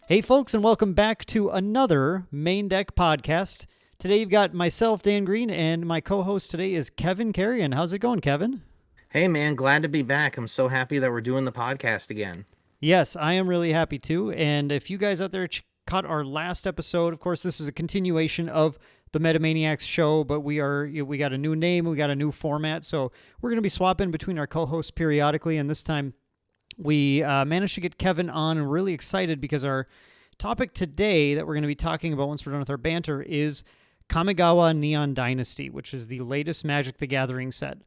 Hey folks, and welcome back to another Maindeck Podcast. Today you've got myself, Dan Green, and my co-host today is Kevin Carrion. How's it going, Kevin? Hey man, glad to be back. I'm so happy that we're doing the podcast again. Yes, I am really happy too. And if you guys out there caught our last episode, of course, this is a continuation of the Metamaniacs show, but we got a new name, we got a new format, so we're going to be swapping between our co-hosts periodically, and this time we managed to get Kevin on, and we're really excited because our topic today that we're going to be talking about once we're done with our banter is Kamigawa Neon Dynasty, which is the latest Magic the Gathering set.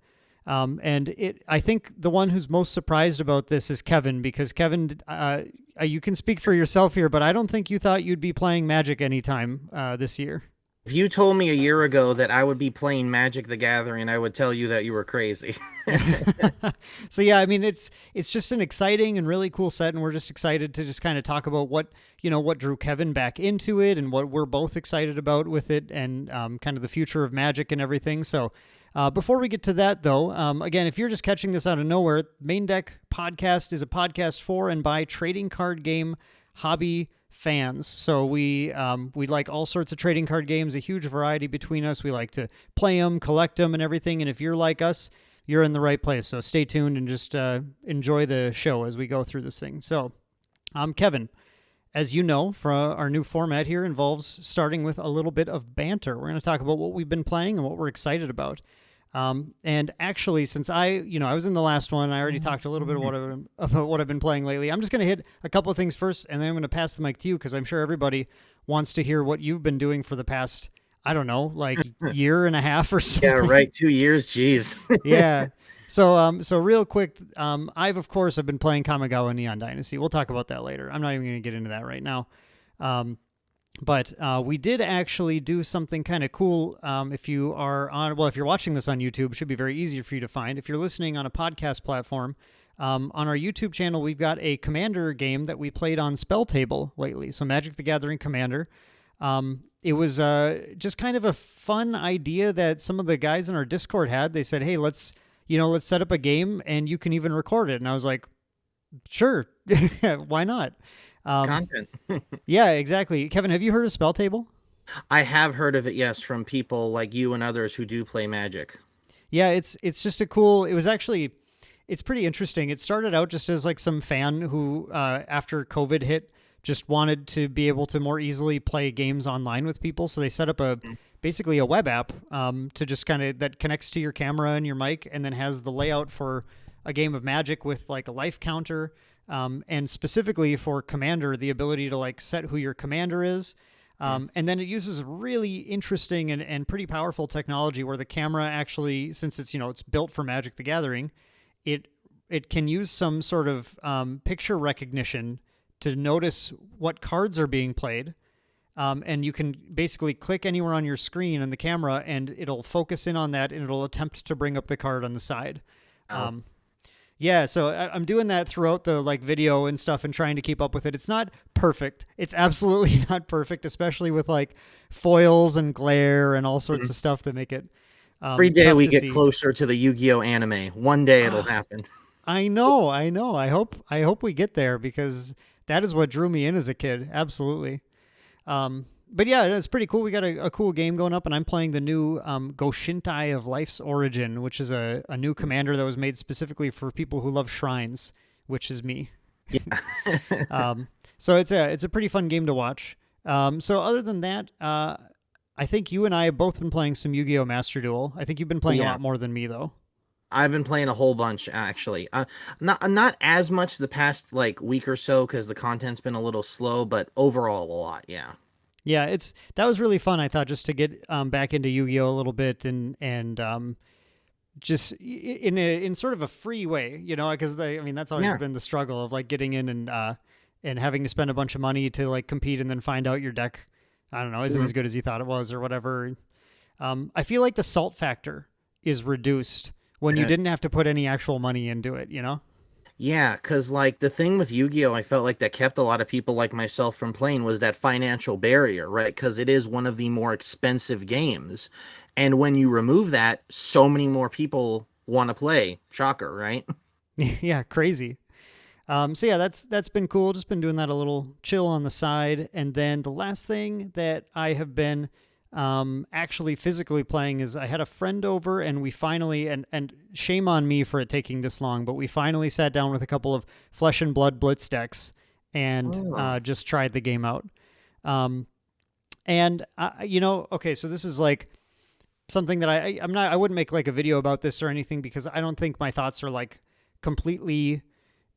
I think the one who's most surprised about this is Kevin, because Kevin, you can speak for yourself here, but I don't think you thought you'd be playing Magic anytime this year. If you told me a year ago that I would be playing Magic the Gathering, I would tell you that you were crazy. So yeah, I mean, it's just an exciting and really cool set, and we're just excited to just kind of talk about what drew Kevin back into it and what we're both excited about with it, and kind of the future of Magic and everything. So before we get to that, though, again, if you're just catching this out of nowhere, Maindeck Podcast is a podcast for and by trading card game hobby fans. So we like all sorts of trading card games, a huge variety between us. We like to play them, collect them, and everything. And if you're like us, you're in the right place. So stay tuned and just enjoy the show as we go through this thing. So, Kevin, as you know, for our new format here involves starting with a little bit of banter. We're going to talk about what we've been playing and what we're excited about. And actually, since I was in the last one, I already talked a little bit about what I've been playing lately. I'm just going to hit a couple of things first, and then I'm going to pass the mic to you, because I'm sure everybody wants to hear what you've been doing for the past, I don't know, like year and a half or so. Yeah, right. 2 years. Geez. Yeah. So real quick, I've been playing Kamigawa Neon Dynasty. We'll talk about that later. I'm not even going to get into that right now. But we did actually do something kind of cool. If you're watching this on YouTube, it should be very easy for you to find. If you're listening on a podcast platform, on our YouTube channel, we've got a Commander game that we played on Spell Table lately. So Magic the Gathering Commander. It was just kind of a fun idea that some of the guys in our Discord had. They said, "Hey, let's set up a game, and you can even record it." And I was like, "Sure, why not?" Content. Yeah, exactly. Kevin, have you heard of Spell Table? I have heard of it, yes, from people like you and others who do play Magic. Yeah, it's just it's pretty interesting. It started out just as like some fan who, after COVID hit, just wanted to be able to more easily play games online with people. So they set up basically a web app to just that connects to your camera and your mic, and then has the layout for a game of Magic with like a life counter. And specifically for Commander, the ability to like set who your commander is. And then it uses really interesting and pretty powerful technology where the camera actually, since it's built for Magic the Gathering, it can use some sort of picture recognition to notice what cards are being played. And you can basically click anywhere on your screen and the camera, and it'll focus in on that, and it'll attempt to bring up the card on the side. Oh. Yeah, so I'm doing that throughout the video and stuff, and trying to keep up with it. It's not perfect. It's absolutely not perfect, especially with like foils and glare and all sorts of stuff that make it every day we get see. Closer to the Yu-Gi-Oh anime. One day it'll happen. I know. I hope we get there, because that is what drew me in as a kid. Absolutely. But yeah, it's pretty cool. We got a cool game going up, and I'm playing the new Goshintai of Life's Origin, which is a new commander that was made specifically for people who love shrines, which is me. Yeah. So it's a pretty fun game to watch. So other than that, I think you and I have both been playing some Yu-Gi-Oh! Master Duel. I think you've been playing a lot more than me, though. I've been playing a whole bunch, actually. Not as much the past week or so, because the content's been a little slow, but overall a lot, yeah. Yeah, that was really fun. I thought, just to get back into Yu-Gi-Oh! A little bit, and just in sort of a free way, because that's always been the struggle of like getting in and having to spend a bunch of money to like compete, and then find out your deck, I don't know, isn't as good as you thought it was or whatever. I feel like the salt factor is reduced when you didn't have to put any actual money into it, Yeah, because the thing with Yu-Gi-Oh! I felt like that kept a lot of people like myself from playing was that financial barrier, right? Because it is one of the more expensive games. And when you remove that, so many more people want to play. Shocker, right? Yeah, crazy. So yeah, that's been cool. Just been doing that a little chill on the side. And then the last thing that I have been actually physically playing is I had a friend over and we finally, and shame on me for it taking this long, but we finally sat down with a couple of Flesh and Blood Blitz decks and just tried the game out. And okay, so this is like something that I wouldn't make like a video about this or anything because I don't think my thoughts are like completely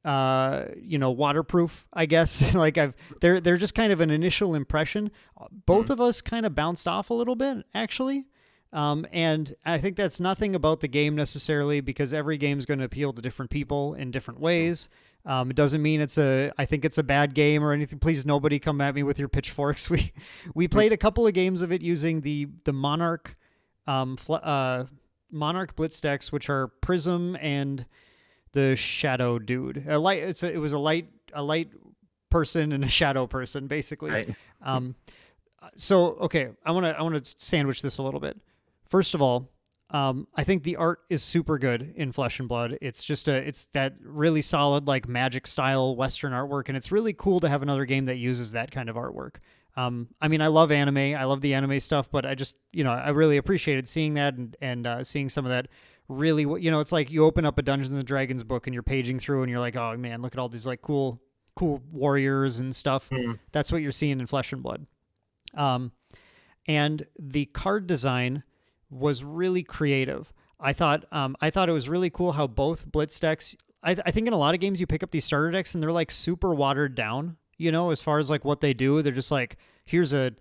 waterproof, I guess. Like they're just kind of an initial impression. Both of us kind of bounced off a little bit, actually. And I think that's nothing about the game necessarily because every game is going to appeal to different people in different ways. It doesn't mean I think it's a bad game or anything. Please, nobody come at me with your pitchforks. We played a couple of games of it using the Monarch, Monarch Blitz decks, which are Prism and the Shadow Dude. It was a light person and a shadow person, basically. Right. So okay, I want to sandwich this a little bit. First of all, I think the art is super good in Flesh and Blood. It's that really solid like Magic style Western artwork, and it's really cool to have another game that uses that kind of artwork. I mean, I love anime. I love the anime stuff, but I just, I really appreciated seeing that and seeing some of that. Really, it's like you open up a Dungeons and Dragons book and you're paging through and you're like, oh man, look at all these like cool warriors and stuff. That's what you're seeing in Flesh and Blood. And the card design was really creative. I thought it was really cool how both Blitz decks, I think in a lot of games you pick up these starter decks and they're like super watered down, as far as like what they do. They're just like, here's a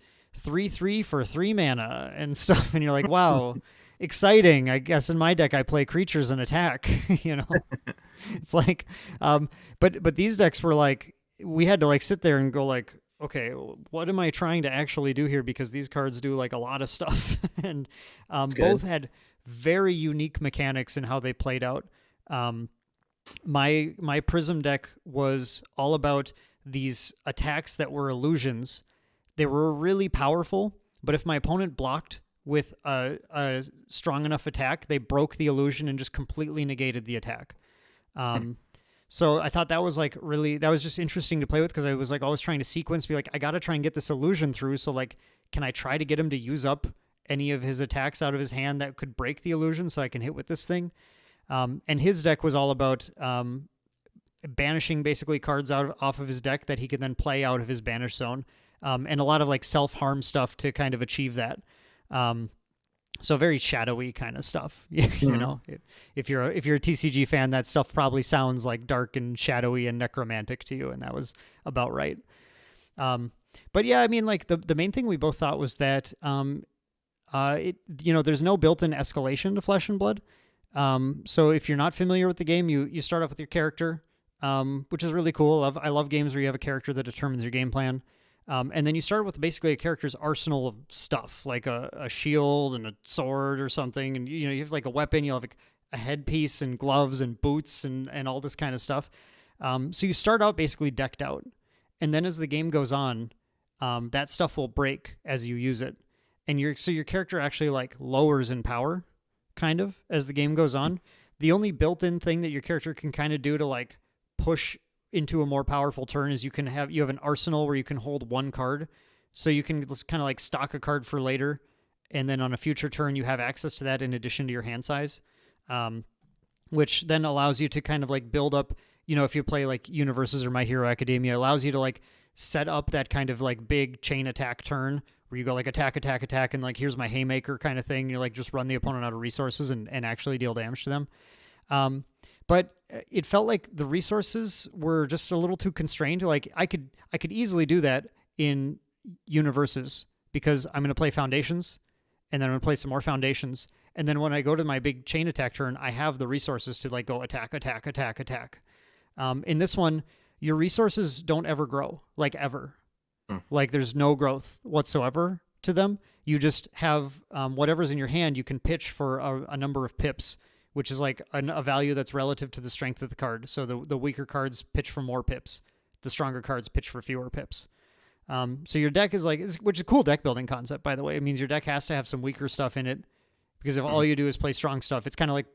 3/3 for 3 mana and stuff. And you're like, wow, exciting. I guess in my deck I play creatures and attack. It's like, but these decks were like, we had to like sit there and go like, okay, what am I trying to actually do here? Because these cards do like a lot of stuff. And both had very unique mechanics in how they played out. My Prism deck was all about these attacks that were illusions. They were really powerful, but if my opponent blocked with a strong enough attack, they broke the illusion and just completely negated the attack. So I thought that was just interesting to play with because I was like always trying to sequence, be like, I got to try and get this illusion through. So like, can I try to get him to use up any of his attacks out of his hand that could break the illusion so I can hit with this thing? And his deck was all about banishing basically cards off of his deck that he could then play out of his banish zone. And a lot of like self-harm stuff to kind of achieve that. So very shadowy kind of stuff, if you're a TCG fan, that stuff probably sounds like dark and shadowy and necromantic to you. And that was about right. But yeah, I mean, like the main thing we both thought was that, there's no built-in escalation to Flesh and Blood. So if you're not familiar with the game, you start off with your character, which is really cool. I love games where you have a character that determines your game plan. And then you start with basically a character's arsenal of stuff, like a shield and a sword or something. And, you have like a weapon, you'll have like a headpiece and gloves and boots and all this kind of stuff. So you start out basically decked out. And then as the game goes on, that stuff will break as you use it. And your character actually like lowers in power kind of as the game goes on. The only built-in thing that your character can kind of do to like push into a more powerful turn is you have an arsenal where you can hold one card, so you can just kind of like stock a card for later, and then on a future turn you have access to that in addition to your hand size, which then allows you to kind of like build up, if you play like Universes or My Hero Academia, allows you to like set up that kind of like big chain attack turn where you go like attack, and like here's my haymaker kind of thing. You like just run the opponent out of resources and actually deal damage to them. But it felt like the resources were just a little too constrained. Like I could easily do that in Universes because I'm going to play Foundations, and then I'm going to play some more Foundations, and then when I go to my big chain attack turn, I have the resources to like go attack. In this one, your resources don't ever grow, like ever. Like there's no growth whatsoever to them. You just have whatever's in your hand. You can pitch for a number of pips, which is like a value that's relative to the strength of the card. So the weaker cards pitch for more pips. The stronger cards pitch for fewer pips. So your deck is which is a cool deck building concept, by the way. It means your deck has to have some weaker stuff in it because if all you do is play strong stuff, it's kind of like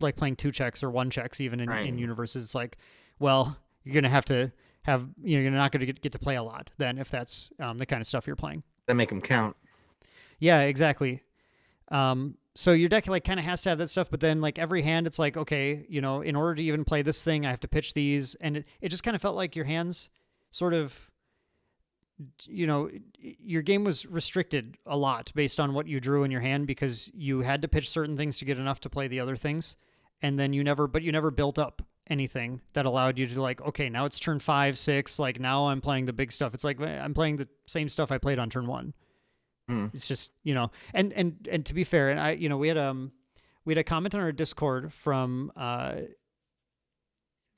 like playing 2 checks or 1 checks even Right. in universes. It's like, well, you're gonna have to have you're not gonna get to play a lot then if that's the kind of stuff you're playing. That make them count. Yeah, exactly. So your deck like kind of has to have that stuff, but then like every hand, it's like, okay, in order to even play this thing, I have to pitch these, and it just kind of felt like your hands sort of, your game was restricted a lot based on what you drew in your hand because you had to pitch certain things to get enough to play the other things, and then you never built up anything that allowed you to like, okay, now it's turn 5, 6, like now I'm playing the big stuff. It's like I'm playing the same stuff I played on turn 1. It's just, and to be fair, and we had a comment on our Discord from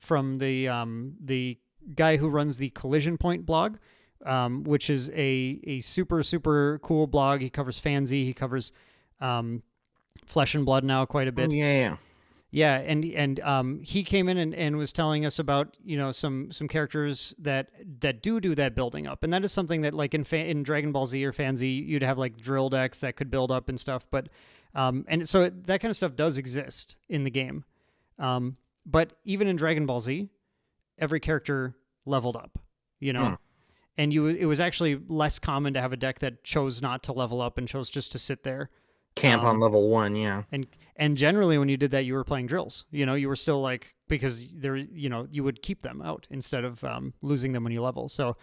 the guy who runs the Collision Point blog, which is a super, super cool blog. He covers Fantasy, he covers Flesh and Blood now quite a bit. Yeah. Yeah, and he came in and was telling us about some characters that do that building up, and that is something that like in Dragon Ball Z or Fantasy you'd have like drill decks that could build up and stuff, but and so that kind of stuff does exist in the game, but even in Dragon Ball Z, every character leveled up, and it was actually less common to have a deck that chose not to level up and chose just to sit there. Camp on level 1, yeah. And generally when you did that, you were playing drills. You were still like, because you would keep them out instead of losing them when you level. So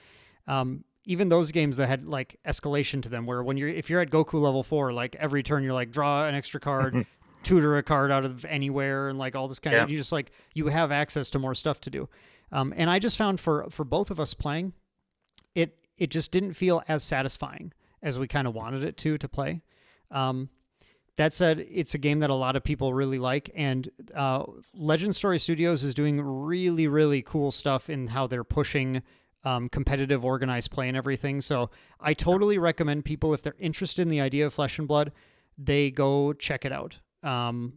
even those games that had like escalation to them, where if you're at Goku level 4, like every turn you're like draw an extra card, tutor a card out of anywhere, and like all this kind of, you just like, you have access to more stuff to do. And I just found for both of us playing, it just didn't feel as satisfying as we kind of wanted it to play. That said, it's a game that a lot of people really like, and Legend Story Studios is doing really, really cool stuff in how they're pushing competitive organized play and everything. So I totally recommend people, if they're interested in the idea of Flesh and Blood, they go check it out and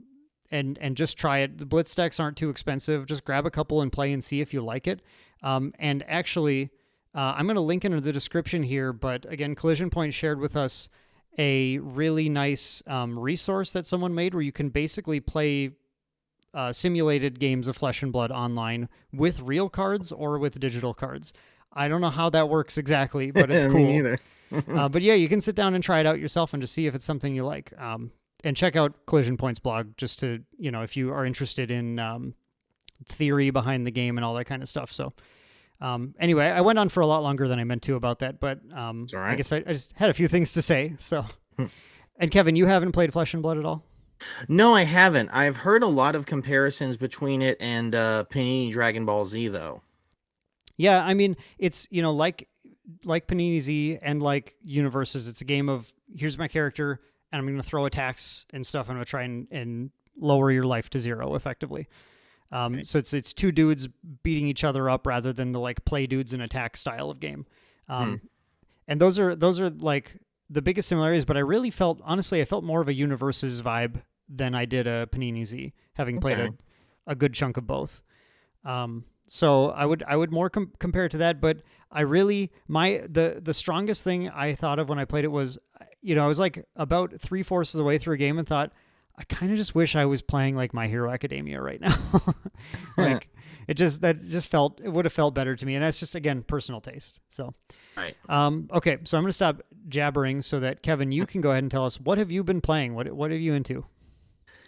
just try it. The Blitz decks aren't too expensive. Just grab a couple and play and see if you like it. And actually, I'm going to link into the description here, but again, Collision Point shared with us a really nice resource that someone made where you can basically play simulated games of Flesh and Blood online with real cards or with digital cards. I don't know how that works exactly, but it's cool. Me neither. But yeah, you can sit down and try it out yourself and just see if it's something you like. And check out Collision Point's blog just to, if you are interested in theory behind the game and all that kind of stuff. So anyway, I went on for a lot longer than I meant to about that, but It's all right. I guess I just had a few things to say. So, and Kevin, you haven't played Flesh and Blood at all? No, I haven't. I've heard a lot of comparisons between it and Panini Dragon Ball Z, though. Yeah, I mean, it's, like Panini Z and like Universes, it's a game of, here's my character, and I'm going to throw attacks and stuff. I'm going to try and lower your life to 0, effectively. So it's two dudes beating each other up rather than the like play dudes and attack style of game. And those are like the biggest similarities, but I really felt more of a Universes vibe than I did a Panini Z, having played a good chunk of both. So I would more compare it to that, but I really, the strongest thing I thought of when I played it was, I was like about 3/4 of the way through a game and thought, I kind of just wish I was playing like My Hero Academia right now. Like it would have felt better to me. And that's just, again, personal taste. So, Right. Okay. So I'm going to stop jabbering so that Kevin, you can go ahead and tell us, what have you been playing? What are you into?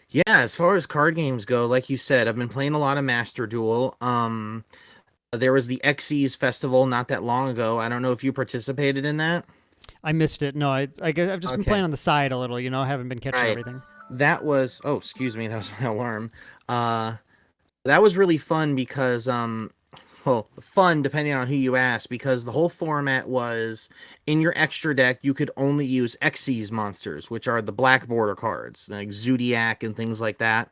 Yeah, as far as card games go, like you said, I've been playing a lot of Master Duel. There was the Xyz festival not that long ago. I don't know if you participated in that. I missed it. No, I guess I've just been playing on the side a little, I haven't been catching everything. That was, excuse me, that was my alarm. That was really fun because, fun depending on who you ask, because the whole format was, in your extra deck, you could only use Xyz monsters, which are the black border cards, like Zodiac and things like that.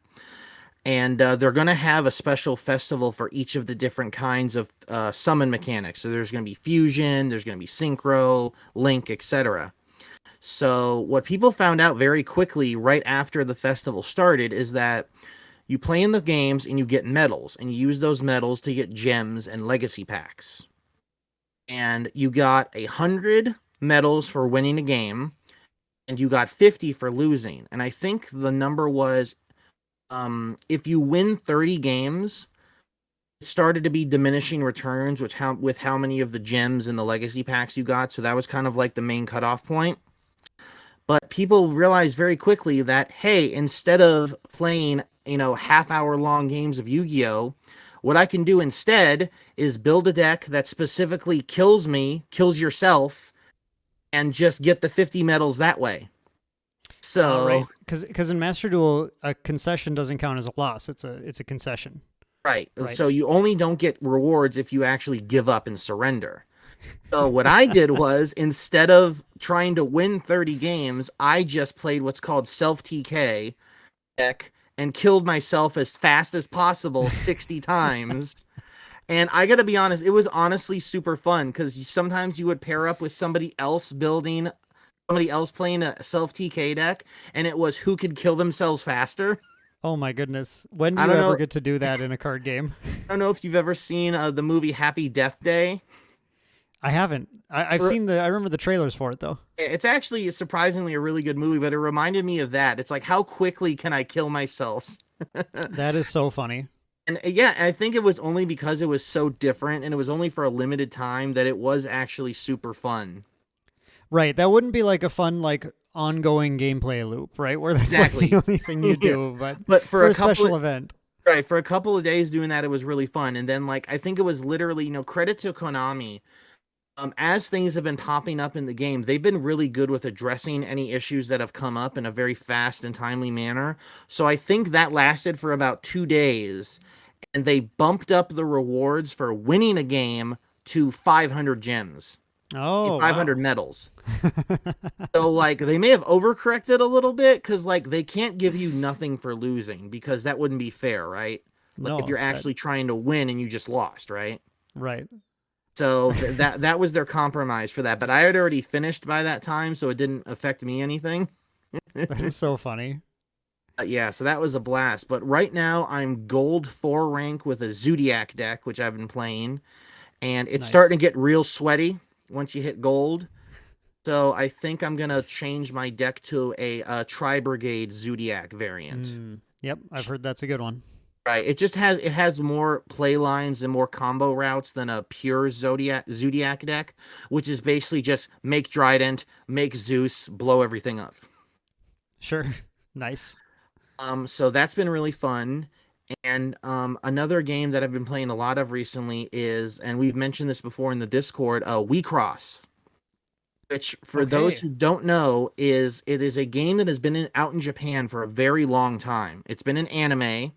And they're going to have a special festival for each of the different kinds of summon mechanics. So there's going to be Fusion, there's going to be Synchro, Link, etc. So what people found out very quickly right after the festival started is that you play in the games and you get medals, and you use those medals to get gems and legacy packs. And you got 100 medals for winning a game, and you got 50 for losing. And I think the number was if you win 30 games, it started to be diminishing returns with how many of the gems and the legacy packs you got. So that was kind of like the main cutoff point. But people realized very quickly that, hey, instead of playing, half-hour long games of Yu-Gi-Oh, what I can do instead is build a deck that specifically kills me, kills yourself, and just get the 50 medals that way. So right, because in Master Duel, a concession doesn't count as a loss. It's a concession. Right. So you only don't get rewards if you actually give up and surrender. So what I did was, instead of trying to win 30 games, I just played what's called self-TK deck and killed myself as fast as possible 60 times. And I gotta be honest, it was honestly super fun because sometimes you would pair up with somebody else playing a self-TK deck, and it was who could kill themselves faster. Oh my goodness. When do I you don't ever know. get to do that in a card game? I don't know if you've ever seen the movie Happy Death Day. I haven't. I remember the trailers for it though. It's actually surprisingly a really good movie, but it reminded me of that. It's like, how quickly can I kill myself? That is so funny. And yeah, I think it was only because it was so different and it was only for a limited time that it was actually super fun. Right. That wouldn't be like a fun, like, ongoing gameplay loop, right? Where that's Exactly. like the only thing you do, but for a special event. Right, for a couple of days doing that, it was really fun. And then, like, I think it was literally, credit to Konami. As things have been popping up in the game, they've been really good with addressing any issues that have come up in a very fast and timely manner. So I think that lasted for about 2 days, and they bumped up the rewards for winning a game to 500 gems. Oh, 500 wow. medals. So, like, they may have overcorrected a little bit because, like, they can't give you nothing for losing because that wouldn't be fair, right? Like, No, if you're actually trying to win and you just lost, right? right. So that was their compromise for that. But I had already finished by that time, so it didn't affect me anything. That is so funny. Yeah, so that was a blast. But right now, I'm gold 4 rank with a Zodiac deck, which I've been playing. And it's Nice. starting to get real sweaty once you hit gold. So I think I'm going to change my deck to a Tri-Brigade Zodiac variant. Yep, I've heard that's a good one. Right. It has more play lines and more combo routes than a pure Zodiac deck, which is basically just make Trident, make Zeus, blow everything up. Sure. Nice. So that's been really fun. And another game that I've been playing a lot of recently is, and we've mentioned this before in the Discord, We Cross. Which, for those who don't know, it is a game that has been out in Japan for a very long time. It's been an anime,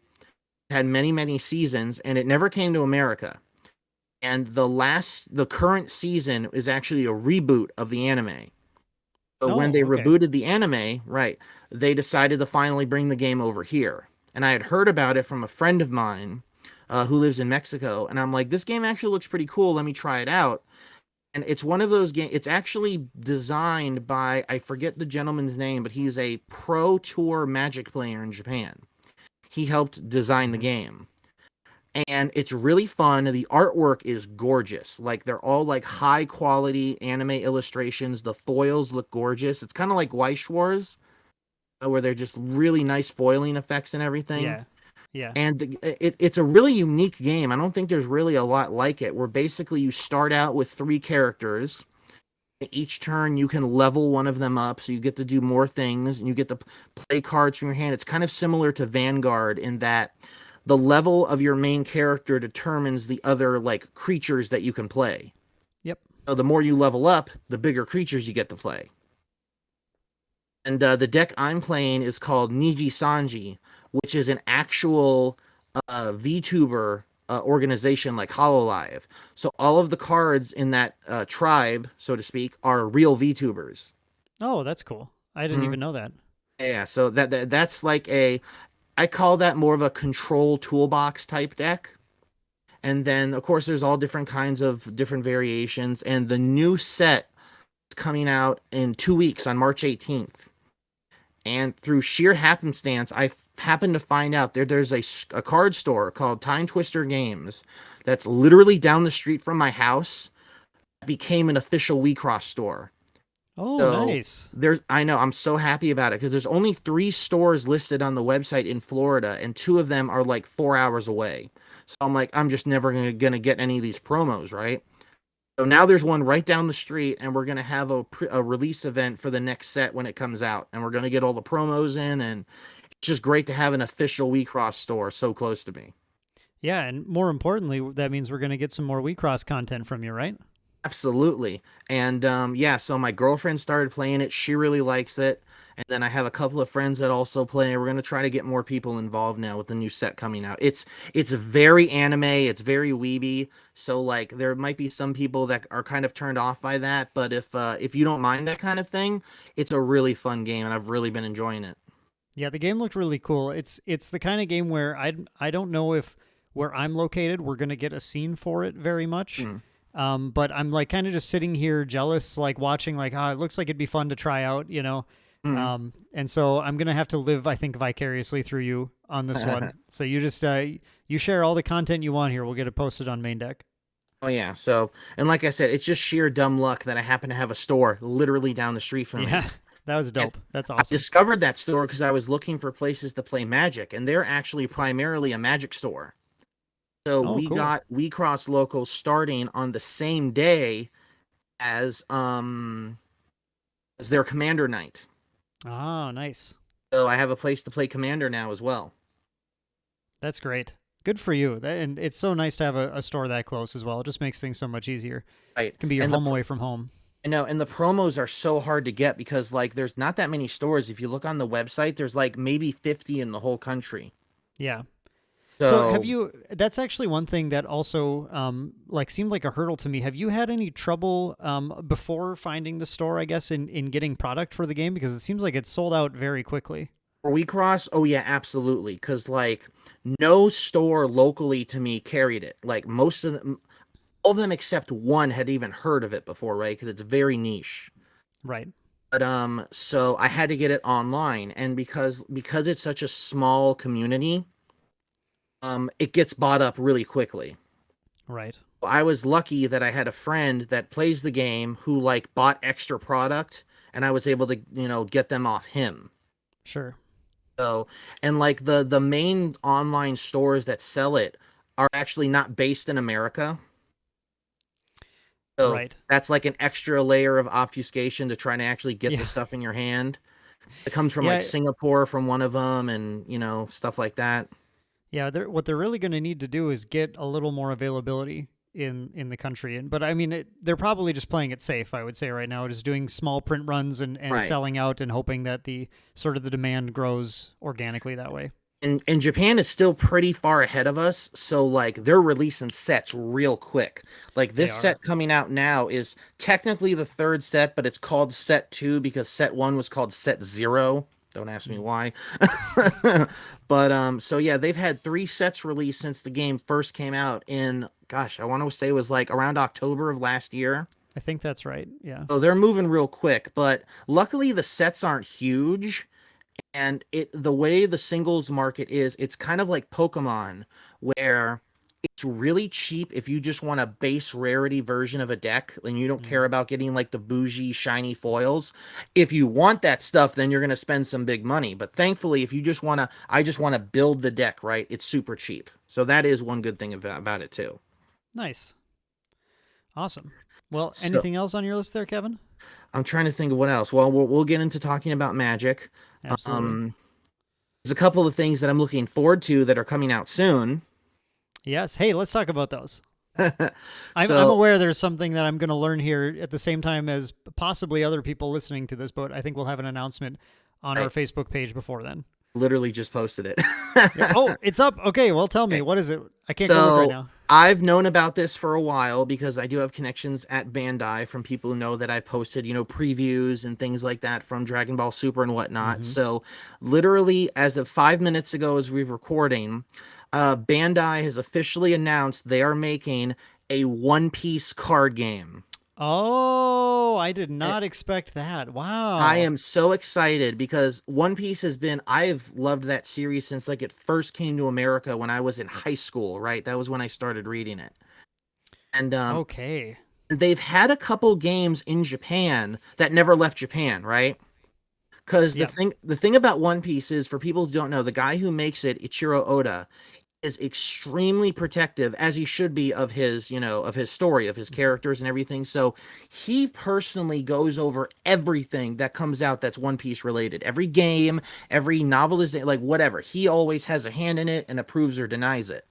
had many, many seasons, and it never came to America. And the current season is actually a reboot of the anime. So when they rebooted the anime, right, they decided to finally bring the game over here. And I had heard about it from a friend of mine who lives in Mexico, and I'm like, this game actually looks pretty cool. Let me try it out. And it's one of those games. It's actually designed by, I forget the gentleman's name, but he's a pro tour Magic player in Japan. He helped design the game. And it's really fun. The artwork is gorgeous. Like, they're all like high quality anime illustrations. The foils look gorgeous. It's kind of like Weiss Wars, where they're just really nice foiling effects and everything. Yeah. Yeah. And it's a really unique game. I don't think there's really a lot like it, where basically you start out with 3 characters. Each turn you can level one of them up, so you get to do more things, and you get to play cards from your hand. It's kind of similar to Vanguard in that the level of your main character determines the other, like, creatures that you can play. Yep. So the more you level up, the bigger creatures you get to play. And the deck I'm playing is called Niji Sanji, which is an actual VTuber organization like Hololive. So all of the cards in that tribe, so to speak, are real VTubers. Oh, that's cool. I didn't even know that. Yeah, so that's like I call that more of a control toolbox type deck. And then, of course, there's all different kinds of different variations. And the new set is coming out in 2 weeks on March 18th. And through sheer happenstance, I happened to find out there's a card store called Time Twister Games that's literally down the street from my house. It became an official WeCross store. Oh, So nice. I know I'm so happy about it because there's only 3 stores listed on the website in Florida, and 2 of them are like 4 hours away. So I'm like, I'm just never gonna get any of these promos, right? So now there's one right down the street, and we're gonna have a release event for the next set when it comes out, and we're gonna get all the promos in, and it's just great to have an official WeCross store so close to me. Yeah, and more importantly, that means we're going to get some more WeCross content from you, right? Absolutely. And yeah, so my girlfriend started playing it. She really likes it. And then I have a couple of friends that also play. We're going to try to get more people involved now with the new set coming out. It's very anime, it's very weeby. So like there might be some people that are kind of turned off by that, but if you don't mind that kind of thing, it's a really fun game and I've really been enjoying it. Yeah, the game looked really cool. It's the kind of game where I don't know if where I'm located we're going to get a scene for it very much. Mm. But I'm like kind of just sitting here jealous, like watching, like, it looks like it'd be fun to try out, you know? Mm. And so I'm going to have to live, I think, vicariously through you on this one. So you just, you share all the content you want here. We'll get it posted on Maindeck. Oh yeah. So, and like I said, it's just sheer dumb luck that I happen to have a store literally down the street from me. Yeah, that was And dope. That's I awesome. discovered that store because I was looking for places to play Magic, and they're actually primarily a Magic store. So Oh, cool. we crossed locals starting on the same day as their Commander night. Ah, nice. So I have a place to play Commander now as well. That's great. Good for you. And it's so nice to have a store that close as well. It just makes things so much easier. Right. It can be your And home away from home. I know, and the promos are so hard to get because like there's not that many stores. If you look on the website, there's like maybe 50 in the whole country. Yeah. So have So you, that's actually one thing that also like seemed like a hurdle to me. Have you had any trouble before finding the store, I guess, in getting product for the game? Because it seems like it's sold out very quickly. for We Cross, oh yeah, absolutely. Because like no store locally to me carried it. Like most of them, all of them except one had even heard of it before, right? Because it's very niche. Right. But so I had to get it online, and because it's such a small community, it gets bought up really quickly. Right. I was lucky that I had a friend that plays the game who like bought extra product, and I was able to get them off him. Sure. So, and like the main online stores that sell it are actually not based in America. So Right. that's like an extra layer of obfuscation to try to actually get the Yeah. stuff in your hand. It comes from like Yeah. Singapore from one of them, and stuff like that. Yeah. What they're really going to need to do is get a little more availability in the country. But I mean, they're probably just playing it safe, I would say right now, just doing small print runs and Right. selling out and hoping that the sort of the demand grows organically that way. And Japan is still pretty far ahead of us, so like they're releasing sets real quick. Like They this are. set coming out now is technically the third set, but it's called set 2 because set 1 was called set 0. Don't ask me Mm. why. But so yeah, they've had 3 sets released since the game first came out in, gosh, I want to say it was like around October of last year. I think that's right. Yeah. So they're moving real quick, but luckily the sets aren't huge, and the way the singles market is, it's kind of like Pokemon, where it's really cheap if you just want a base rarity version of a deck and you don't care Mm. about getting like the bougie shiny foils. If you want that stuff, then you're going to spend some big money. But thankfully, if you just want to, I just want to build the deck, right? It's super cheap. So that is one good thing about it too. Nice. Awesome. Well, So anything else on your list there, Kevin? I'm trying to think of what else. Well, we'll get into talking about Magic. Absolutely. Um, there's a couple of things that I'm looking forward to that are coming out soon. Yes. Hey, let's talk about those. I'm So aware there's something that I'm going to learn here at the same time as possibly other people listening to this, but I think we'll have an announcement on I our Facebook page before then. literally just posted it. Yeah. Oh, it's up. Okay. Well, tell me, Okay. what is it? I can't go look right So now. I've known about this for a while because I do have connections at Bandai from people who know that I've posted, previews and things like that from Dragon Ball Super and whatnot. Hmm. So literally as of 5 minutes ago, as we're recording, Bandai has officially announced they are making a One Piece card game. Oh, I did not expect that. I Wow. am so excited because One Piece I've loved that series since like it first came to America when I was in high school, right? That was when I started reading it. And Okay. They've had a couple games in Japan that never left Japan, right? Because Yeah. the thing about One Piece is, for people who don't know, the guy who makes it, Ichiro Oda, is extremely protective, as he should be, of his, of his story, of his characters and everything. So he personally goes over everything that comes out that's One Piece related. Every game, every novelization, like whatever. He always has a hand in it and approves or denies it.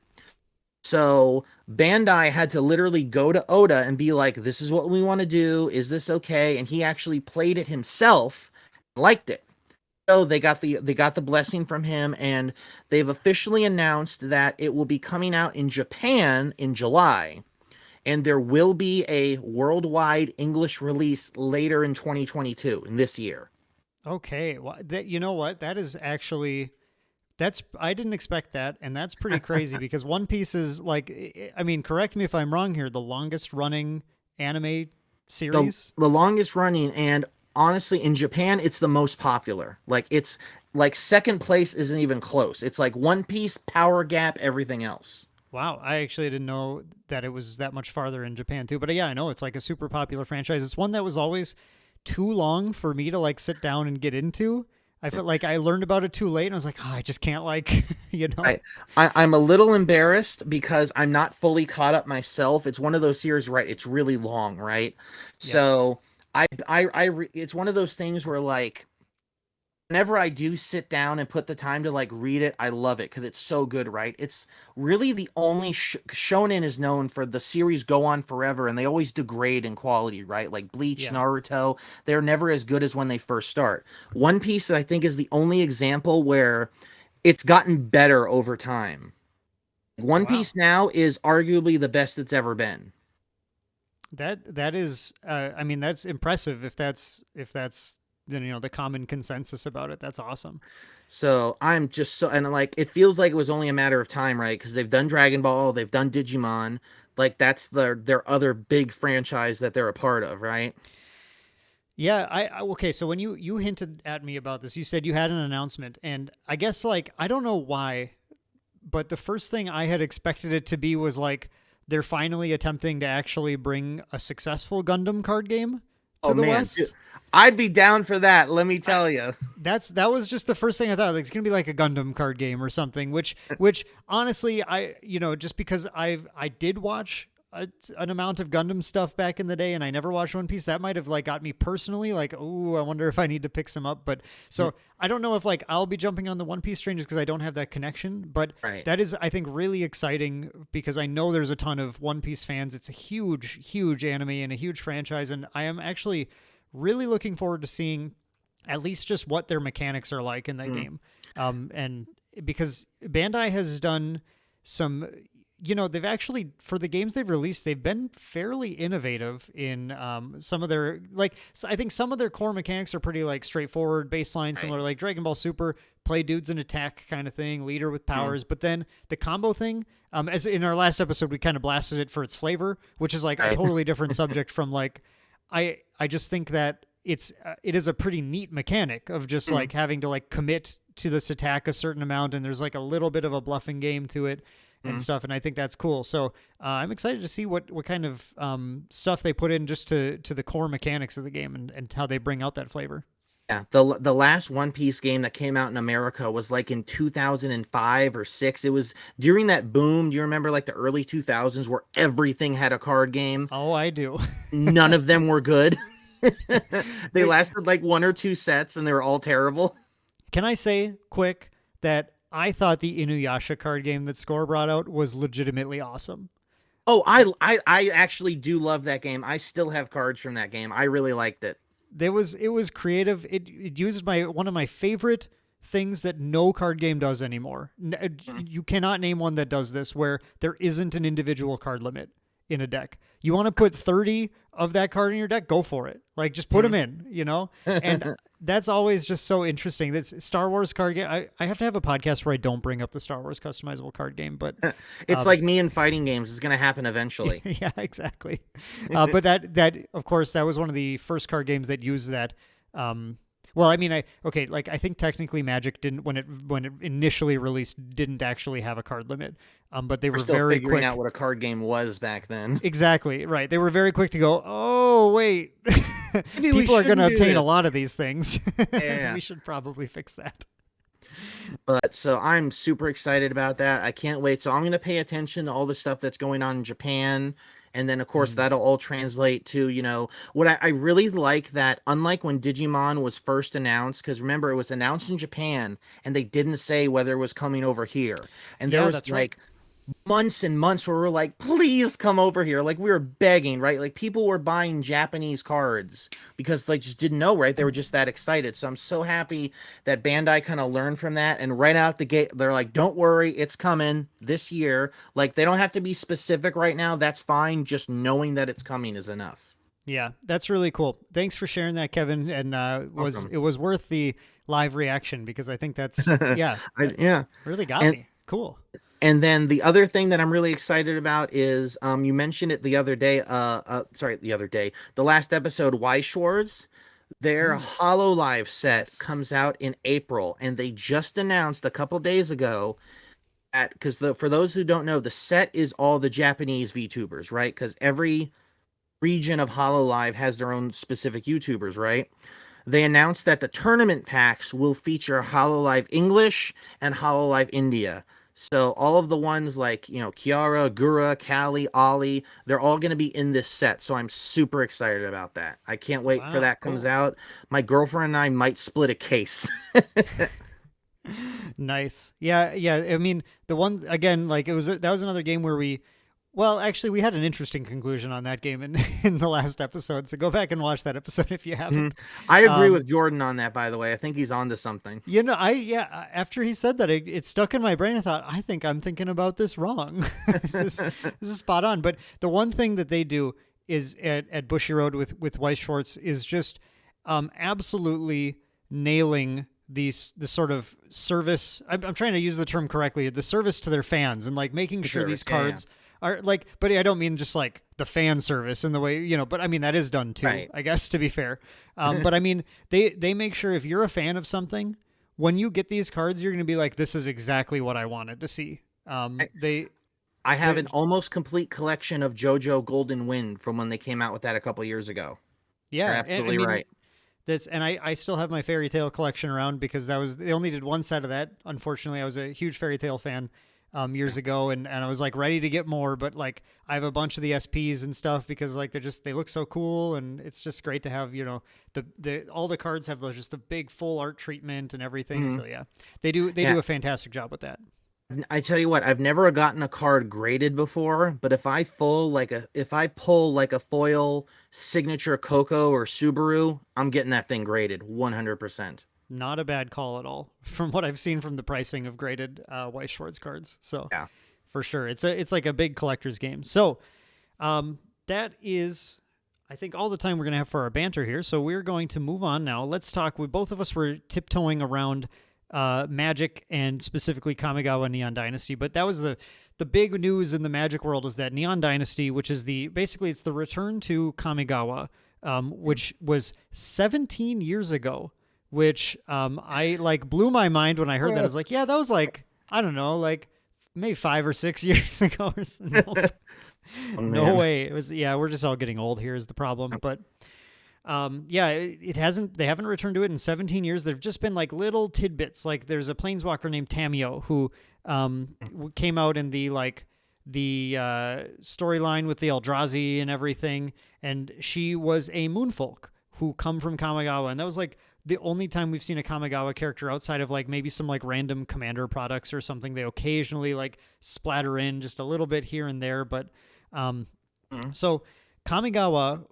So Bandai had to literally go to Oda and be like, "This is what we want to do. Is this okay?" And he actually played it himself, liked it. So they got the blessing from him, and they've officially announced that it will be coming out in Japan in July, and there will be a worldwide English release later in 2022, in this year. Okay. Well, you know what? That is actually I didn't expect that, and that's pretty crazy because One Piece is like, I mean, correct me if I'm wrong here, the longest running anime the series. the longest running, and honestly, in Japan, it's the most popular. Like, it's like second place isn't even close. It's like One Piece, Power Gap, everything else. Wow, I actually didn't know that it was that much farther in Japan too. But yeah, I know it's like a super popular franchise. It's one that was always too long for me to like sit down and get into. I felt like I learned about it too late, and I was like, oh, I just can't like, you know. I'm a little embarrassed because I'm not fully caught up myself. It's one of those series, right? It's really long, right? Yeah. So it's one of those things where, like, whenever I do sit down and put the time to like read it, I love it because it's so good, right? It's really the only shonen is known for the series go on forever, and they always degrade in quality, right? Like Bleach, Yeah. Naruto, they're never as good as when they first start. One Piece, I think, is the only example where it's gotten better over time. One Wow. Piece now is arguably the best it's ever been. That is, I mean, that's impressive if that's then the common consensus about it. That's awesome. So I'm just so, and like, it feels like it was only a matter of time, right? Because they've done Dragon Ball, they've done Digimon, like that's their other big franchise that they're a part of, right? Yeah, okay. So when you hinted at me about this, you said you had an announcement, and I guess like I don't know why, but the first thing I had expected it to be was like they're finally attempting to actually bring a successful Gundam card game Oh to the man, dude, West. I'd be down for that. Let me I tell you. that was just the first thing I thought. Like, it's gonna be like a Gundam card game or something. Which honestly, I just because I did watch an amount of Gundam stuff back in the day, and I never watched One Piece. That might have like got me personally like, oh, I wonder if I need to pick some up. But so I don't know if like I'll be jumping on the One Piece train just because I don't have that connection. But Right. that is, I think, really exciting because I know there's a ton of One Piece fans. It's a huge anime and a huge franchise, and I am actually really looking forward to seeing at least just what their mechanics are like in that Mm. game. And because Bandai has done some, they've actually, for the games they've released, they've been fairly innovative in some of their, like, so I think some of their core mechanics are pretty like straightforward, baseline, Right. similar like Dragon Ball Super, play dudes and attack kind of thing, leader with Mm. powers. But then the combo thing, as in our last episode, we kind of blasted it for its flavor, which is like a Right. totally different subject from like, I just think that it is a pretty neat mechanic of just Mm. like having to like commit to this attack a certain amount, and there's like a little bit of a bluffing game to it and Mm. stuff, and I think that's cool. So I'm excited to see what kind of stuff they put in just to the core mechanics of the game and how they bring out that flavor. Yeah, the last One Piece game that came out in America was like in 2005 or 6. It was during that boom. Do you remember like the early 2000s where everything had a card game? Oh, I do. None of them were good. They Wait, lasted like one or two sets and they were all terrible. can I say quick that I thought the Inuyasha card game that Score brought out was legitimately awesome. Oh, I actually do love that game. I still have cards from that game. I really liked it. It was creative. It used one of my favorite things that no card game does anymore. Mhm. You cannot name one that does this where there isn't an individual card limit in a deck. You want to put 30 of that card in your deck, go for it. Like, just put them in. And that's always just so interesting. That's Star Wars card game. I have to have a podcast where I don't bring up the Star Wars customizable card game, but It's um, like me in fighting games. It's going to happen eventually. yeah, exactly. But that of course that was one of the first card games that used that. Well, I mean, I think technically Magic didn't when it initially released didn't actually have a card limit, but they We're were still very figuring quick. out what a card game was back then. Exactly right. They were very quick to go. Oh wait, Maybe we people are going to shouldn't do obtain a this. lot of these things. Yeah. We should probably fix that. But so I'm super excited about that. I can't wait. So I'm going to pay attention to all the stuff that's going on in Japan. And then, of course, that'll all translate to, what I really like that, unlike when Digimon was first announced, because remember, it was announced in Japan and they didn't say whether it was coming over here. And there Yeah, was that's right. months and months where we're like, please come over here. Like we were begging, right? Like people were buying Japanese cards because they just didn't know, right? They were just that excited. So I'm so happy that Bandai kind of learned from that. And right out the gate, they're like, don't worry, it's coming this year. Like they don't have to be specific right now. That's fine. Just knowing that it's coming is enough. Yeah, that's really cool. Thanks for sharing that, Kevin. And Welcome. it was worth the live reaction because I think that's Yeah. really got And me. Cool. And then the other thing that I'm really excited about is you mentioned it the other day. The last episode, Weiss. Their HoloLive set comes out in April, and they just announced a couple days ago that because for those who don't know, the set is all the Japanese VTubers, right? Because every region of HoloLive has their own specific YouTubers, right? They announced that the tournament packs will feature HoloLive English and HoloLive India. So all of the ones like, Kiara, Gura, Callie, Ollie, they're all going to be in this set. So I'm super excited about that. I can't wait for Wow, that comes cool. out. My girlfriend and I might split a case. Nice. Yeah, yeah. I mean, the one again, like that was another game where we had an interesting conclusion on that game in in the last episode. So go back and watch that episode if you haven't. I agree Um, with Jordan on that, by the way. I think he's onto something. after he said that, it stuck in my brain. I thought, I think I'm thinking about this wrong. This is spot on. But the one thing that they do is at Bushy Road with Weiss Schwartz is just absolutely nailing the sort of service. I'm trying to use the term correctly. The service to their fans and like making sure these Service, yeah, cards are like. But I don't mean just like the fan service in the way But I mean that is done too. right. I guess to be fair. But I mean they make sure if you're a fan of something, when you get these cards, you're going to be like, this is exactly what I wanted to see. I have an almost complete collection of JoJo Golden Wind from when they came out with that a couple years ago. You're Yeah, and I absolutely mean right. I still have my fairy tale collection around because they only did one set of that. Unfortunately, I was a huge fairy tale fan years ago, and I was like ready to get more, but like I have a bunch of the SPs and stuff because like they look so cool, and it's just great to have the all the cards have just the big full art treatment and everything. So yeah, they do a fantastic job with that. I tell you what, I've never gotten a card graded before, but if I pull like a foil signature Coco or Subaru, I'm getting that thing graded 100%. Not a bad call at all from what I've seen from the pricing of graded Weiss Schwartz cards. So Yeah. for sure, it's like a big collector's game. So that is, I think, all the time we're going to have for our banter here. So we're going to move on now. Let's talk. Both of us were tiptoeing around Magic and specifically Kamigawa Neon Dynasty, but that was the big news in the Magic world is that Neon Dynasty, which is it's the return to Kamigawa, which was 17 years ago, which I like blew my mind when I heard that. I was like, yeah, that was like, I don't know, like maybe 5 or 6 years ago. No, Oh, no man. way. It was, yeah, we're just all getting old here is the problem, but they haven't returned to it in 17 years. There've just been like little tidbits. Like there's a planeswalker named Tamio who came out in the storyline with the Eldrazi and everything, and she was a moonfolk who come from Kamigawa, and that was like the only time we've seen a Kamigawa character outside of like maybe some like random commander products or something. They occasionally like splatter in just a little bit here and there, but so Kamigawa,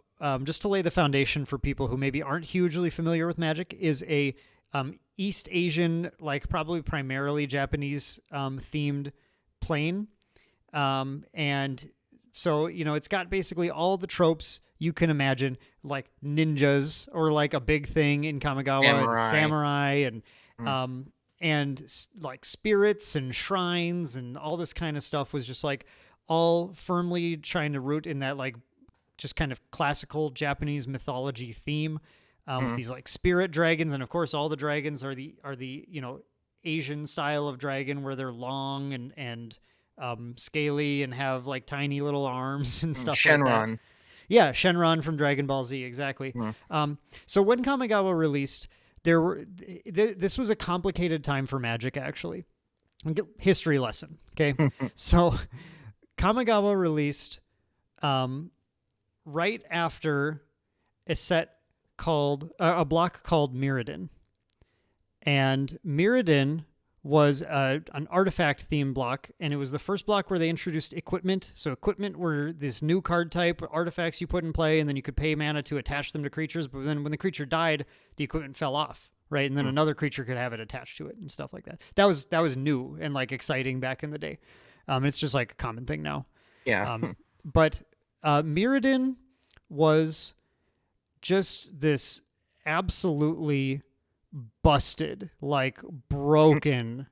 just to lay the foundation for people who maybe aren't hugely familiar with Magic, is a East Asian, like probably primarily Japanese themed plane. And so, it's got basically all the tropes you can imagine, like ninjas or like a big thing in Kamigawa, and samurai and like spirits and shrines and all this kind of stuff was just like all firmly trying to root in that like just kind of classical Japanese mythology theme. with these like spirit dragons, and of course all the dragons are the Asian style of dragon where they're long and scaly and have like tiny little arms and stuff like that. Shenron. Yeah, Shenron from Dragon Ball Z, exactly. So when Kamigawa released, this was a complicated time for Magic, actually. History lesson, okay? So Kamigawa released right after a set called a block called Mirrodin, and Mirrodin was an artifact themed block, and it was the first block where they introduced equipment. So equipment were this new card type artifacts you put in play, and then you could pay mana to attach them to creatures. But then when the creature died, the equipment fell off, right? And then another creature could have it attached to it and stuff like that. That was new and like exciting back in the day. It's just like a common thing now. Yeah. But Mirrodin was just this absolutely busted, like broken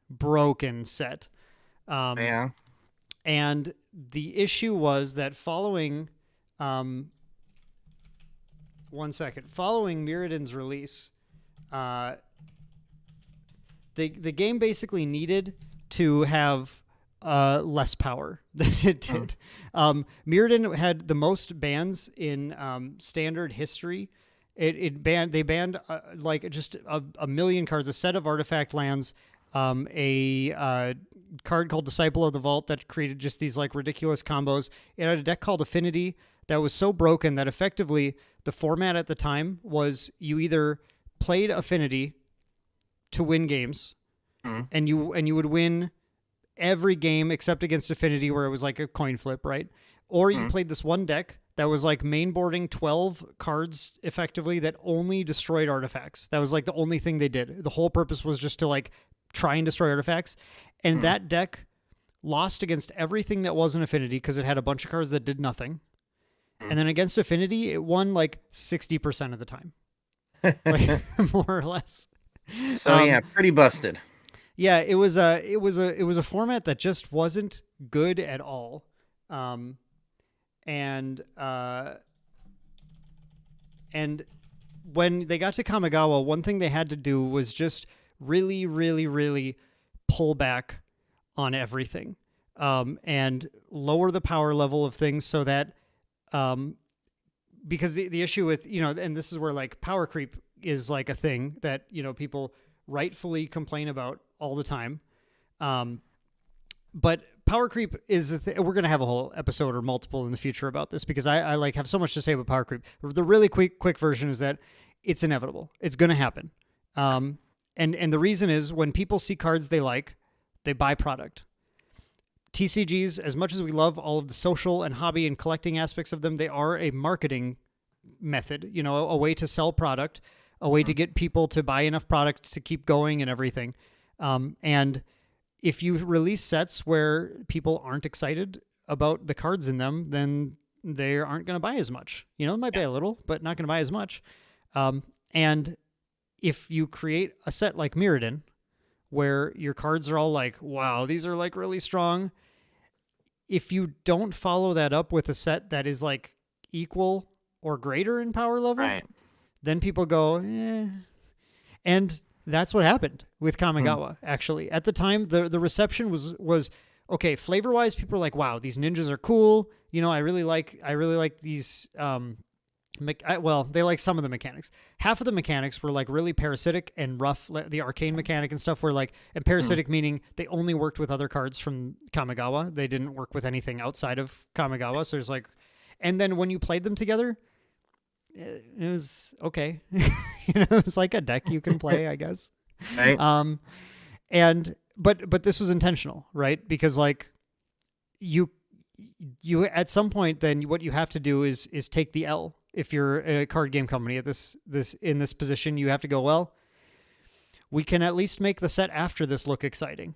set. Yeah. And the issue was that following Mirrodin's release, the game basically needed to have less power than it did. Mirrodin had the most bans in standard history. They banned like just a million cards, a set of artifact lands, a card called Disciple of the Vault that created just these like ridiculous combos. It had a deck called Affinity that was so broken that effectively the format at the time was you either played Affinity to win games, and you would win every game except against Affinity, where it was like a coin flip, right? Or you played this one deck that was like mainboarding 12 cards effectively that only destroyed artifacts. That was like the only thing they did. The whole purpose was just to like try and destroy artifacts. And that deck lost against everything that wasn't Affinity because it had a bunch of cards that did nothing. And then against Affinity, it won like 60% of the time, like, more or less. So yeah, pretty busted. Yeah, it was a format that just wasn't good at all. And when they got to Kamigawa, one thing they had to do was just really, really, really pull back on everything, and lower the power level of things so that, because the issue with, and this is where like power creep is like a thing that, people rightfully complain about all the time. But power creep is we're going to have a whole episode or multiple in the future about this, because I like have so much to say about power creep. The really quick version is that it's inevitable. It's going to happen. And the reason is when people see cards they like, they buy product. TCGs, as much as we love all of the social and hobby and collecting aspects of them, they are a marketing method, a way to sell product, a way to get people to buy enough product to keep going and everything. And if you release sets where people aren't excited about the cards in them, then they aren't going to buy as much. Might buy a little, but not going to buy as much. And if you create a set like Mirrodin, where your cards are all like, wow, these are like really strong. If you don't follow that up with a set that is like equal or greater in power level, right, then people go, eh. And that's what happened with Kamigawa, actually. At the time, the reception was okay. Flavor wise, people were like, wow, these ninjas are cool. I really like these, they like some of the mechanics. Half of the mechanics were like really parasitic and rough. The arcane mechanic and stuff were like, and parasitic meaning they only worked with other cards from Kamigawa. They didn't work with anything outside of Kamigawa. So there's like, and then when you played them together, it was okay. It was like a deck you can play, I guess. Right. But this was intentional, right? Because like you at some point, then what you have to do is take the L. If you're a card game company at in this position, you have to go, well, we can at least make the set after this look exciting,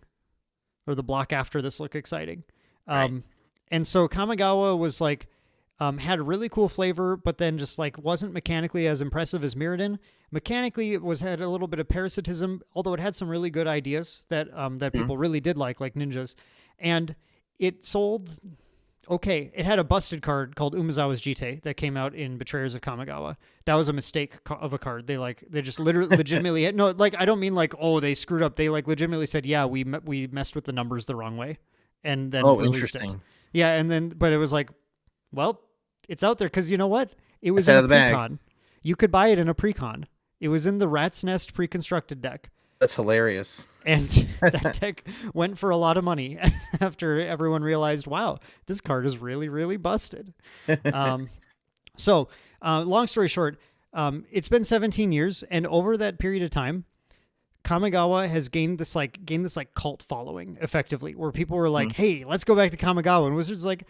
or the block after this look exciting. Right. And so Kamigawa was like, had a really cool flavor, but then just like wasn't mechanically as impressive as Mirrodin. Mechanically, it had a little bit of parasitism, although it had some really good ideas that people really did like ninjas. And it sold Okay, it had a busted card called Umezawa's Jite that came out in Betrayers of Kamigawa. That was a mistake of a card. They just literally legitimately had, no, like I don't mean like, oh, they screwed up. They like legitimately said, yeah, we messed with the numbers the wrong way, and then Oh, released it. interesting. Yeah, and then but it was like, well, it's out there because you know what? It was It's in out a of the bag. precon. You could buy it in a precon. It was in the Rat's Nest pre-constructed deck. That's hilarious. And that deck went for a lot of money after everyone realized, wow, this card is really, really busted. So, long story short, it's been 17 years, and over that period of time, Kamigawa has gained this cult following effectively, where people were like, "Hey, let's go back to Kamigawa," and Wizards like